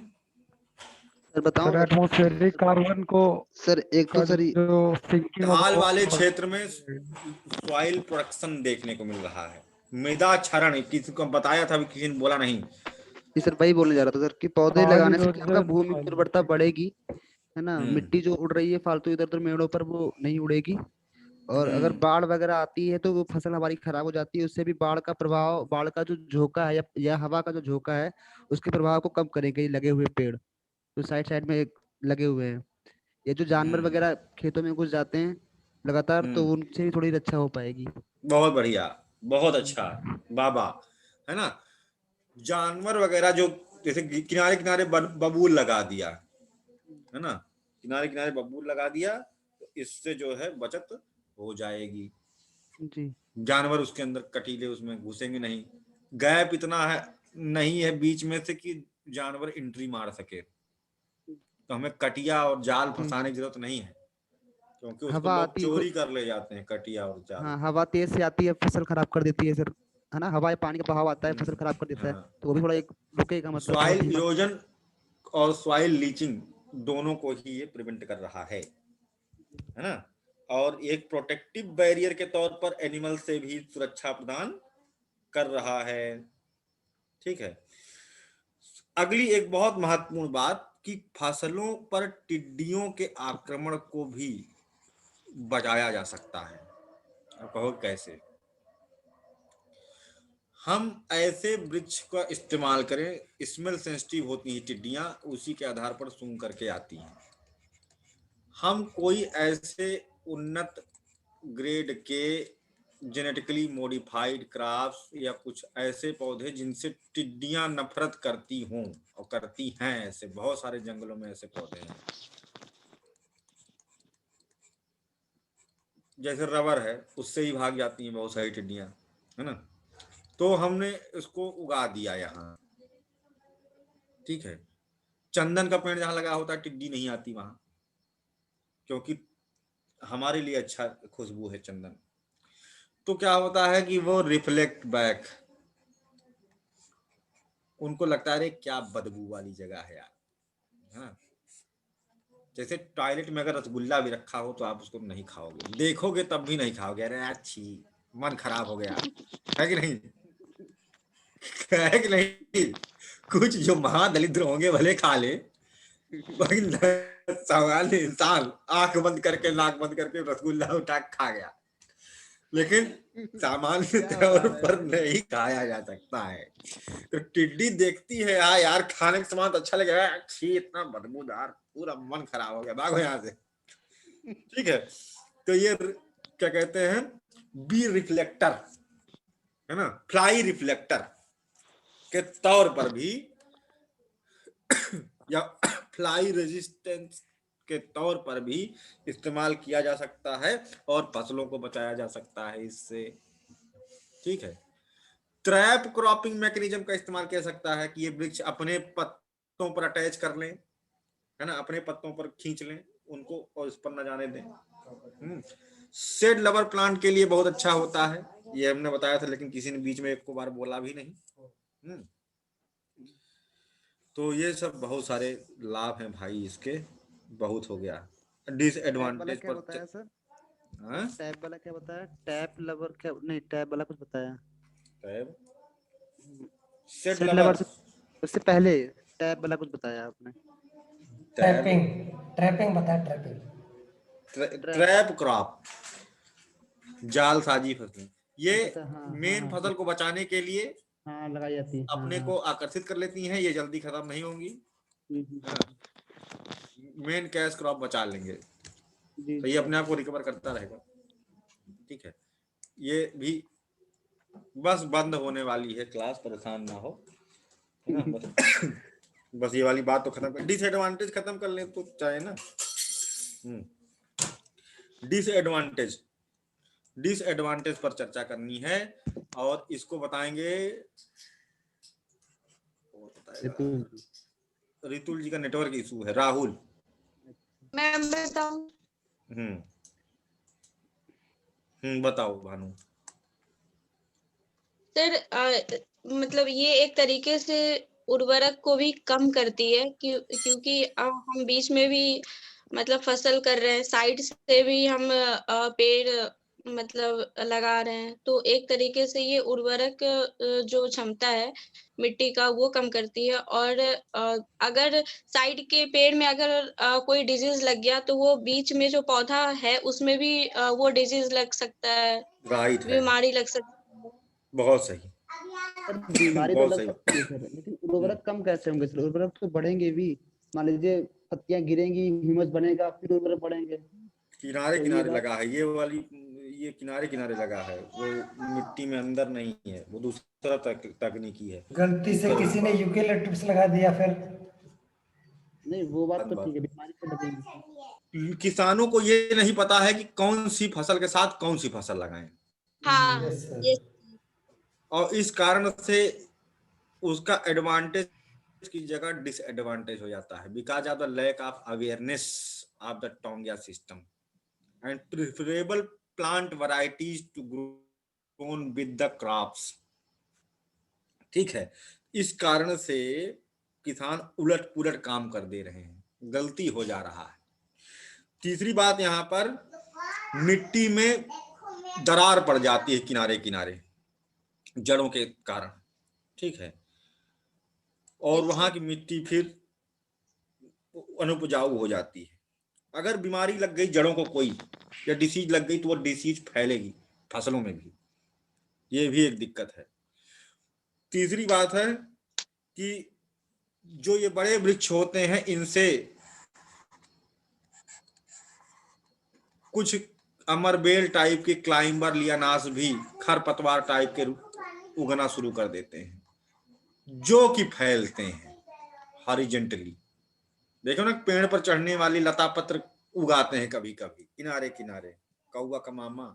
सर बताओ सर एटमॉस्फेरिक कार्बन को सर, एक तो का सर जो सिंकिंग ढाल वाले क्षेत्र में सॉइल प्रोडक्शन देखने को मिल रहा है। मृदा क्षरण किसी को बताया था, किसी ने बोला नहीं। जी सर, वही बोलने जा रहा था सर कि पौधे सॉइल लगाने से क्या होगा, इरोजन, भूमि की उर्वरता बढ़ेगी, है ना। हम्म मिट्टी जो उड़ रही है फालतू इधर उधर मेड़ों पर, वो नहीं उड़ेगी। और अगर हम्म बाढ़ वगैरह आती है तो वो फसल हमारी खराब हो जाती है। उससे भी बाढ़ का प्रभाव, बाढ़ का जो झोंका है या हवा का जो झोंका है, उसके प्रभाव को कम करेंगे ये लगे हुए पेड़ जो साइड साइड में लगे हुए हैं। ये जो जानवर हम्म वगैरह खेतों में घुस जाते हैं लगातार, तो हम्म उनसे भी थोड़ी रक्षा हो पाएगी। बहुत बढ़िया, बहुत अच्छा बाबा, है ना। जानवर वगैरह जो, जैसे किनारे किनारे बबूल लगा दिया, है ना, किनारे किनारे बबूल लगा दिया, तो इससे जो है बचत हो जाएगी। जी जानवर उसके अंदर कटीले उसमें घुसेंगे नहीं। गैप इतना है नहीं है बीच में से कि जानवर एंट्री मार सके, तो हमें कटिया और जाल जी फंसाने की जरूरत नहीं है, क्योंकि उसको हवा लोग आती चोरी कर ले जाते हैं कटिया और जाल। हाँ, हवा तेज से आती है, फसल खराब कर देती है सर, है ना। हवा या पानी का बहाव आता है, फसल खराब कर देता है, हाँ, तो वो भी थोड़ा एक रुकेगा, मतलब थोड़ा सॉइल धीमा। इरोजन और सॉइल लीचिंग दोनों को ही ये प्रिवेंट कर रहा है ना। और एक प्रोटेक्टिव बैरियर के तौर पर एनिमल से भी सुरक्षा प्रदान कर रहा है, ठीक है। अगली एक बहुत महत्वपूर्ण बात कि फसलों पर टिड्डियों के आक्रमण को भी बचाया जा सकता है। अब कहो कैसे? हम ऐसे वृक्ष का इस्तेमाल करें, स्मेल सेंसिटिव होती हैं टिड्डियां, उसी के आधार पर सूंघ करके आती हैं। हम कोई ऐसे उन्नत ग्रेड के जेनेटिकली मॉडिफाइड क्रॉप्स या कुछ ऐसे पौधे जिनसे टिड्डियां नफरत करती हों, और करती हैं, ऐसे बहुत सारे जंगलों में ऐसे पौधे हैं। जैसे रबर है, उससे ही भाग जाती हैं बहुत सारी टिड्डियां, है ना। तो हमने इसको उगा दिया यहाँ, ठीक है। चंदन का पेड़ जहां लगा होता है टिड्डी नहीं आती वहां, क्योंकि हमारे लिए अच्छा खुशबू है चंदन। तो क्या होता है कि वो रिफ्लेक्ट बैक, उनको लगता है अरे क्या बदबू वाली जगह है यार, है ना। जैसे टॉयलेट में अगर रसगुल्ला भी रखा हो तो आप उसको नहीं खाओगे, देखोगे तब भी नहीं खाओगे, अरे अच्छी मन खराब हो गया, है कि नहीं। है कि नहीं? कुछ जो महादलित होंगे भले खा ले, सामान्य इंसान आंख बंद करके नाक बंद करके रसगुल्ला उठा के खा गया, लेकिन सामान्य तौर पर नहीं खाया जा सकता है। तो टिड्डी देखती है, हाँ यार खाने का सामान तो अच्छा लगेगा, छी इतना बदबूदार, पूरा मन खराब हो गया, भागो यहाँ से। ठीक है, तो ये क्या कहते हैं, बी रिफ्लेक्टर है ना, फ्लाई रिफ्लेक्टर के तौर पर भी या फ्लाई रेजिस्टेंस के तौर पर भी इस्तेमाल किया जा सकता है और फसलों को बचाया जा सकता है इससे। ठीक है, ट्रैप क्रॉपिंग मैकेनिज्म का इस्तेमाल किया सकता है कि ये वृक्ष अपने पत्तों पर अटैच कर लें, है ना, अपने पत्तों पर खींच लें उनको और इस पर न जाने दें। शेड लवर प्लांट के लिए बहुत अच्छा होता है, ये हमने बताया था, लेकिन किसी ने बीच में एक को बार बोला भी नहीं। तो ये सब बहुत सारे लाभ हैं भाई इसके, बहुत हो गया। डिसएडवांटेज क्या पर बताया सर? हाँ? टैब वाला क्या बताया? टैब लवर क्या, नहीं टैब वाला कुछ बताया। टैब शेड लवर से उससे पहले टैब वाला कुछ बताया आपने। ट्रैपिंग, ट्रैपिंग बताया, ट्रैपिंग। ट्रैप क्रॉप, जाल साजी फसलें, ये हाँ, मेन हाँ, फसल को बचाने के लिए हाँ लगाई जाती है, अपने को आकर्षित कर लेती हैं, ये जल्दी खत्म नहीं होंगी, मेन कैश क्रॉप बचा लेंगे, तो ये अपने आप को रिकवर करता रहेगा। ठीक है, ये भी बस बंद होने वाली है क्लास, परेशान ना हो, है ना। बस ये वाली बात तो खत्म कर, डिसएडवांटेज खत्म कर ले तो चाहे ना। डिसएडवांटेज, डिसएडवांटेज पर चर्चा करनी है और इसको बताएंगे, रितुल जी का नेटवर्क इशू है। राहुल, मैं बताऊं? बताओ भानु। सर मतलब ये एक तरीके से उर्वरक को भी कम करती है, क्योंकि अब हम बीच में भी मतलब फसल कर रहे हैं, साइड से भी हम पेड़ मतलब लगा रहे हैं, तो एक तरीके से ये उर्वरक जो क्षमता है मिट्टी का वो कम करती है। और अगर साइड के पेड़ में अगर कोई डिजीज लग गया तो वो बीच में जो पौधा है उसमें भी वो डिजीज लग सकता है, राइट है, बीमारी लग सकती है। बहुत सही। बीमारी तो बहुत लग सही। सकती है सर, लेकिन उर्वरक कम कैसे होंगे सर? उर्वरक तो बढ़ेंगे भी, मान लीजिए पत्तियां गिरेंगी, ह्यूमस बनेगा, फिर उर्वरक बढ़ेंगे। किनारे तो किनारे लगा है ये वाली, ये किनारे किनारे लगा है, वो मिट्टी में अंदर नहीं है, वो दूसरा तकनीकी है। गलती से किसी ने यूकेलिप्टस लगा दिया फिर नहीं, वो बात तो ठीक है, बीमारी तो लगेगी। किसानों को ये नहीं पता है कि कौन सी फसल के साथ कौन सी फसल लगाएं। हाँ, ये और इस कारण से उसका एडवांटेज की जगह डिसएडवांटेज हो जाता है, because of the lack of awareness of the taungya system and preferable plant varieties to grown with the crops. ठीक है, इस कारण से किसान उलट पुलट काम कर दे रहे हैं, गलती हो जा रहा है। तीसरी बात, यहाँ पर मिट्टी में दरार पड़ जाती है किनारे किनारे जड़ों के कारण। ठीक है, और वहां की मिट्टी फिर अनुपजाऊ हो जाती है। अगर बीमारी लग गई जड़ों को कोई, या डिसीज लग गई, तो वो डिसीज फैलेगी फसलों में भी, ये भी एक दिक्कत है। तीसरी बात है कि जो ये बड़े वृक्ष होते हैं, इनसे कुछ अमरबेल टाइप के क्लाइंबर लियानास भी खरपतवार टाइप के उगना शुरू कर देते हैं, जो कि फैलते हैं हॉरिजेंटली। देखो ना, पेड़ पर चढ़ने वाली लता पत्र उगाते हैं कभी कभी किनारे किनारे, कौवा का मामा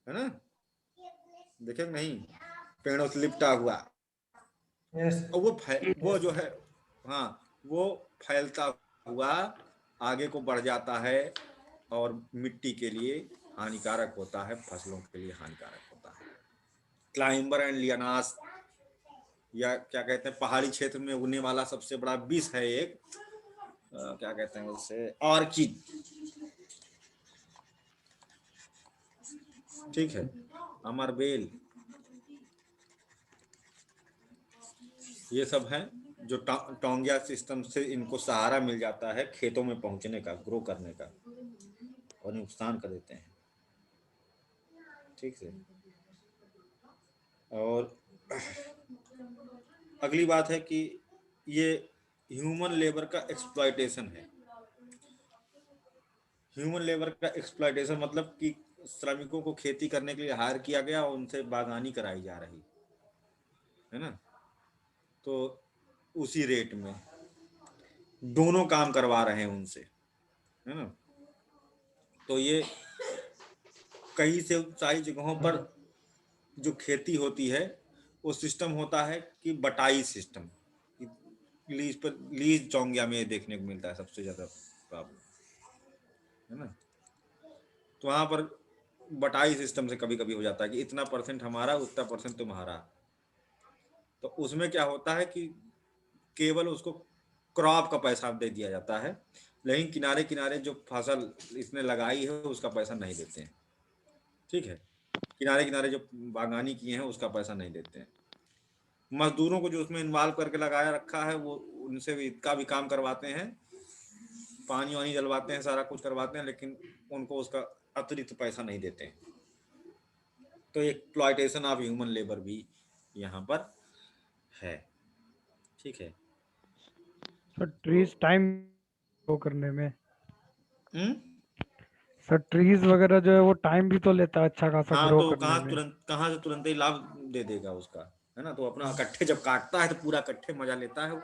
है ना, देखे नहीं, पेड़ों से लिपटा हुआ। और वो जो है, हाँ, वो फैलता हुआ आगे को बढ़ जाता है और मिट्टी के लिए हानिकारक होता है, फसलों के लिए हानिकारक होता है। क्लाइंबर एंड लियानास, या क्या कहते हैं, पहाड़ी क्षेत्र में उगने वाला सबसे बड़ा विष है एक, क्या कहते हैं उसे, ऑर्किड। ठीक है, अमरबेल, ये सब है जो टोंगिया सिस्टम से इनको सहारा मिल जाता है खेतों में पहुंचने का, ग्रो करने का, और नुकसान कर देते हैं। ठीक है। और अगली बात है कि ये ह्यूमन लेबर का एक्सप्लॉयटेशन है। ह्यूमन लेबर का एक्सप्लॉयटेशन मतलब कि श्रमिकों को खेती करने के लिए हायर किया गया और उनसे बागवानी कराई जा रही है ना, तो उसी रेट में दोनों काम करवा रहे हैं उनसे, है ना। तो ये कई से सारी जगहों पर जो खेती होती है वो सिस्टम होता है कि बटाई सिस्टम, लीज पर, लीज चौंगिया में देखने को मिलता है सबसे ज्यादा प्रॉब्लम, है ना। तो वहां पर बटाई सिस्टम से कभी कभी हो जाता है कि इतना परसेंट हमारा, उतना परसेंट तुम्हारा। तो उसमें क्या होता है कि केवल उसको क्रॉप का पैसा दे दिया जाता है, लेकिन किनारे किनारे जो फसल इसने लगाई है उसका पैसा नहीं देते हैं। ठीक है, किनारे किनारे जो बागवानी किए हैं उसका पैसा नहीं देते हैं। मजदूरों को जो उसमें इन्वॉल्व करके लगाया रखा है वो उनसे भी इसका भी काम करवाते हैं, पानी वानी जलवाते हैं, सारा कुछ करवाते हैं, लेकिन उनको उसका अतिरिक्त पैसा नहीं देते हैं। तो एक्सप्लॉयटेशन ऑफ ह्यूमन लेबर भी यहाँ पर है। ठीक है। सर ट्रीज टाइम ग्रो करने में, हम्म। सर ट्रीज वगैरह जो है वो टाइम भी तो लेता है अच्छा खासा हाँ, ग्रो तो करने में। कहाँ से तुरंत ही लाभ दे देगा उसका, है ना। तो अपना इकट्ठे जब काटता है तो पूरा इकट्ठे मजा लेता है वो।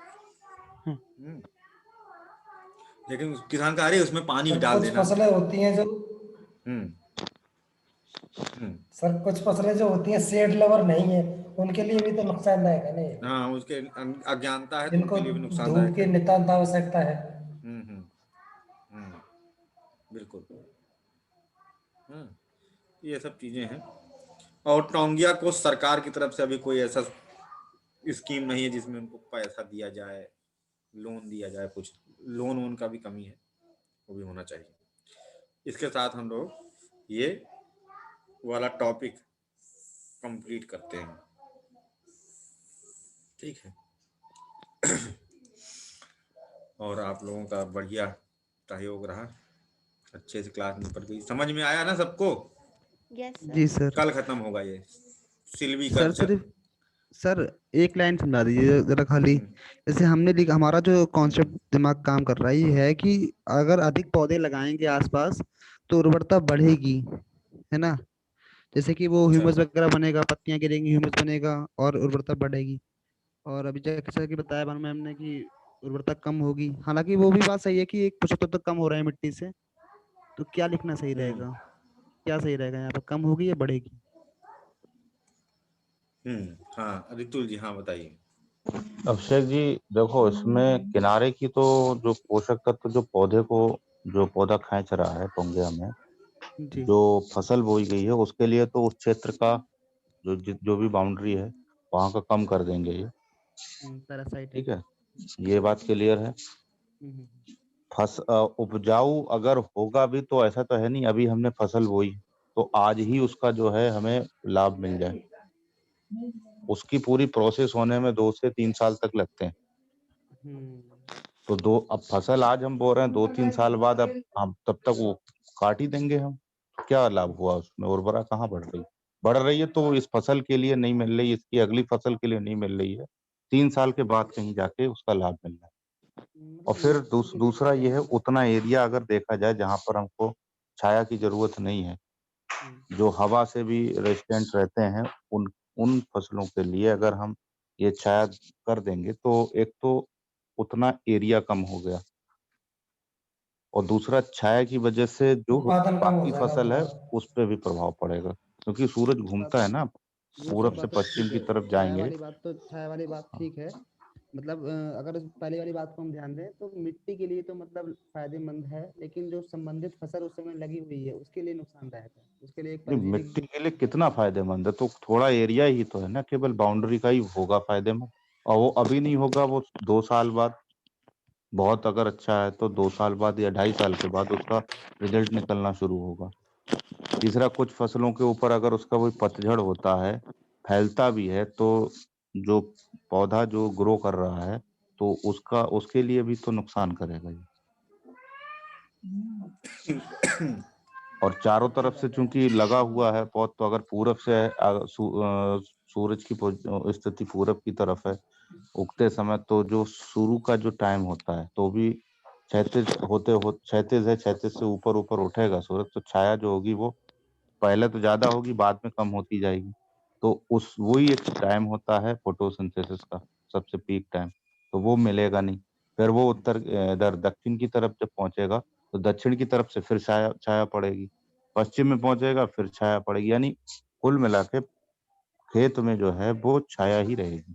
लेकिन किसान का अरे उसमें पानी भी सर डाल कुछ देना। फसलें होती हैं जो सर कुछ फसलें जो होती हैं सेड लवर नहीं है, उनके लिए भी तो नुकसानदायक है नहीं? हाँ, उसके अज्ञानता है तो जिनको उनके लिए भी धूप नुकसानदायक की है। नितांत आवश्यकता है। बिल्कुल। ये सब चीजें हैं। और टोंगिया को सरकार की तरफ से अभी कोई ऐसा स्कीम नहीं है जिसमें उनको पैसा दिया जाए, लोन दिया जाए। कुछ लोन वोन का भी कमी है, वो भी होना चाहिए। इसके साथ हम लोग ये वाला टॉपिक कंप्लीट करते हैं। ठीक है। और आप लोगों का बढ़िया सहयोग रहा, अच्छे से क्लास में पढ़ गई, समझ में आया ना सबको? यस जी सर। सर। कल खत्म होगा ये सिल्वी सर कल्चर। सिर्फ सर एक लाइन समझा दीजिए जरा खाली। जैसे हमने लिखा, हमारा जो कॉन्सेप्ट दिमाग काम कर रहा है ये है कि अगर अधिक पौधे लगाएंगे आसपास तो उर्वरता बढ़ेगी, है ना। जैसे कि वो ह्यूमस वगैरह बनेगा, पत्तियां गिरेंगी, ह्यूमस बनेगा और उर्वरता बढ़ेगी। और अभी जैसा कि बताया भानु मैम ने कि उर्वरता कम होगी, हालांकि वो भी बात सही है कि 1 75 तक कम हो रहा है मिट्टी से। तो क्या लिखना सही रहेगा, क्या सही रहेगा यहाँ पर, कम होगी या बढ़ेगी? हाँ रितुल जी, हाँ बताइए। अभिषेक जी देखो, इसमें किनारे की तो जो पोषक तत्व जो पौधे को, जो पौधा खींच रहा है टोंगिया में, जी। जो फसल बोई गई है उसके लिए तो उस क्षेत्र का जो भी बाउंड्री है वहां का कम कर देंगे ये। पैरासाइट ठीक है, ये बात क्लियर है। उपजाऊ अगर होगा भी तो ऐसा तो है नहीं अभी हमने फसल बोई तो आज ही उसका जो है हमें लाभ मिल जाए, उसकी पूरी प्रोसेस होने में 2 से 3 साल तक लगते हैं। तो अब फसल आज हम बो रहे हैं, 2-3 साल बाद अब हम तब तक वो काट ही देंगे हम, क्या लाभ हुआ उसमें? उर्वरा कहाँ बढ़ रही है तो इस फसल के लिए नहीं मिल रही, इसकी अगली फसल के लिए नहीं मिल रही है, 3 साल के बाद कहीं जाके उसका लाभ मिल रहा है। और फिर दूसरा ये है, उतना एरिया अगर देखा जाए जहां पर हमको छाया की जरूरत नहीं है, जो हवा से भी रेजिस्टेंट रहते हैं, उन फसलों के लिए अगर हम ये छाया कर देंगे तो एक तो उतना एरिया कम हो गया, और दूसरा छाया की वजह से जो उत्पादन कम हो बाकी जाएगा फसल है उत्पादन। उस पर भी प्रभाव पड़ेगा, क्योंकि सूरज घूमता है ना, पूरब से पश्चिम की तरफ जाएंगे। छाया वाली बात ठीक है। मतलब अगर पहले वाली बात को हम ध्यान दें तो मिट्टी के लिए तो मतलब फायदेमंद है, लेकिन जो संबंधित फसल उस समय लगी हुई है उसके लिए नुकसानदायक है। उसके लिए एक मिट्टी के लिए कितना फायदेमंद है? तो थोड़ा एरिया ही तो है ना, केवल बाउंड्री का ही होगा फायदेमंद, और वो अभी नहीं होगा, वो 2 साल बाद, बहुत अगर अच्छा है तो 2 साल बाद या 2.5 साल के बाद उसका रिजल्ट निकलना शुरू होगा। तीसरा, कुछ फसलों के ऊपर अगर उसका कोई पतझड़ होता है, फैलता भी है, तो जो पौधा जो ग्रो कर रहा है तो उसके लिए भी तो नुकसान करेगा ये। और चारों तरफ से चूंकि लगा हुआ है पौध, तो अगर पूरब से सूरज की स्थिति पूरब की तरफ है उगते समय, तो जो शुरू का जो टाइम होता है तो भी क्षैतिज क्षैतिज है, क्षैतिज से ऊपर ऊपर उठेगा सूरज, तो छाया जो होगी वो पहले तो ज्यादा होगी, बाद में कम होती जाएगी। तो वही एक टाइम होता है फोटोसिंथेसिस का सबसे पीक टाइम, तो वो मिलेगा नहीं। फिर वो इधर दक्षिण की तरफ जब पहुंचेगा तो दक्षिण की तरफ से फिर छाया पड़ेगी, पश्चिम में पहुंचेगा फिर छाया पड़ेगी, यानी कुल मिला के खेत में जो है वो छाया ही रहेगी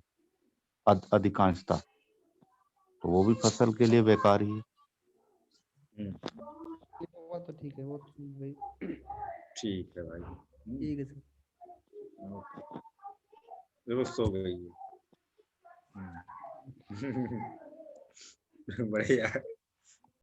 अधिकांशता, तो वो भी फसल के लिए बेकार ही है। वो तो ठीक है, वो तो भाई ठीक है भाई, ठीक है सर। देखो सो गई है। बढ़िया।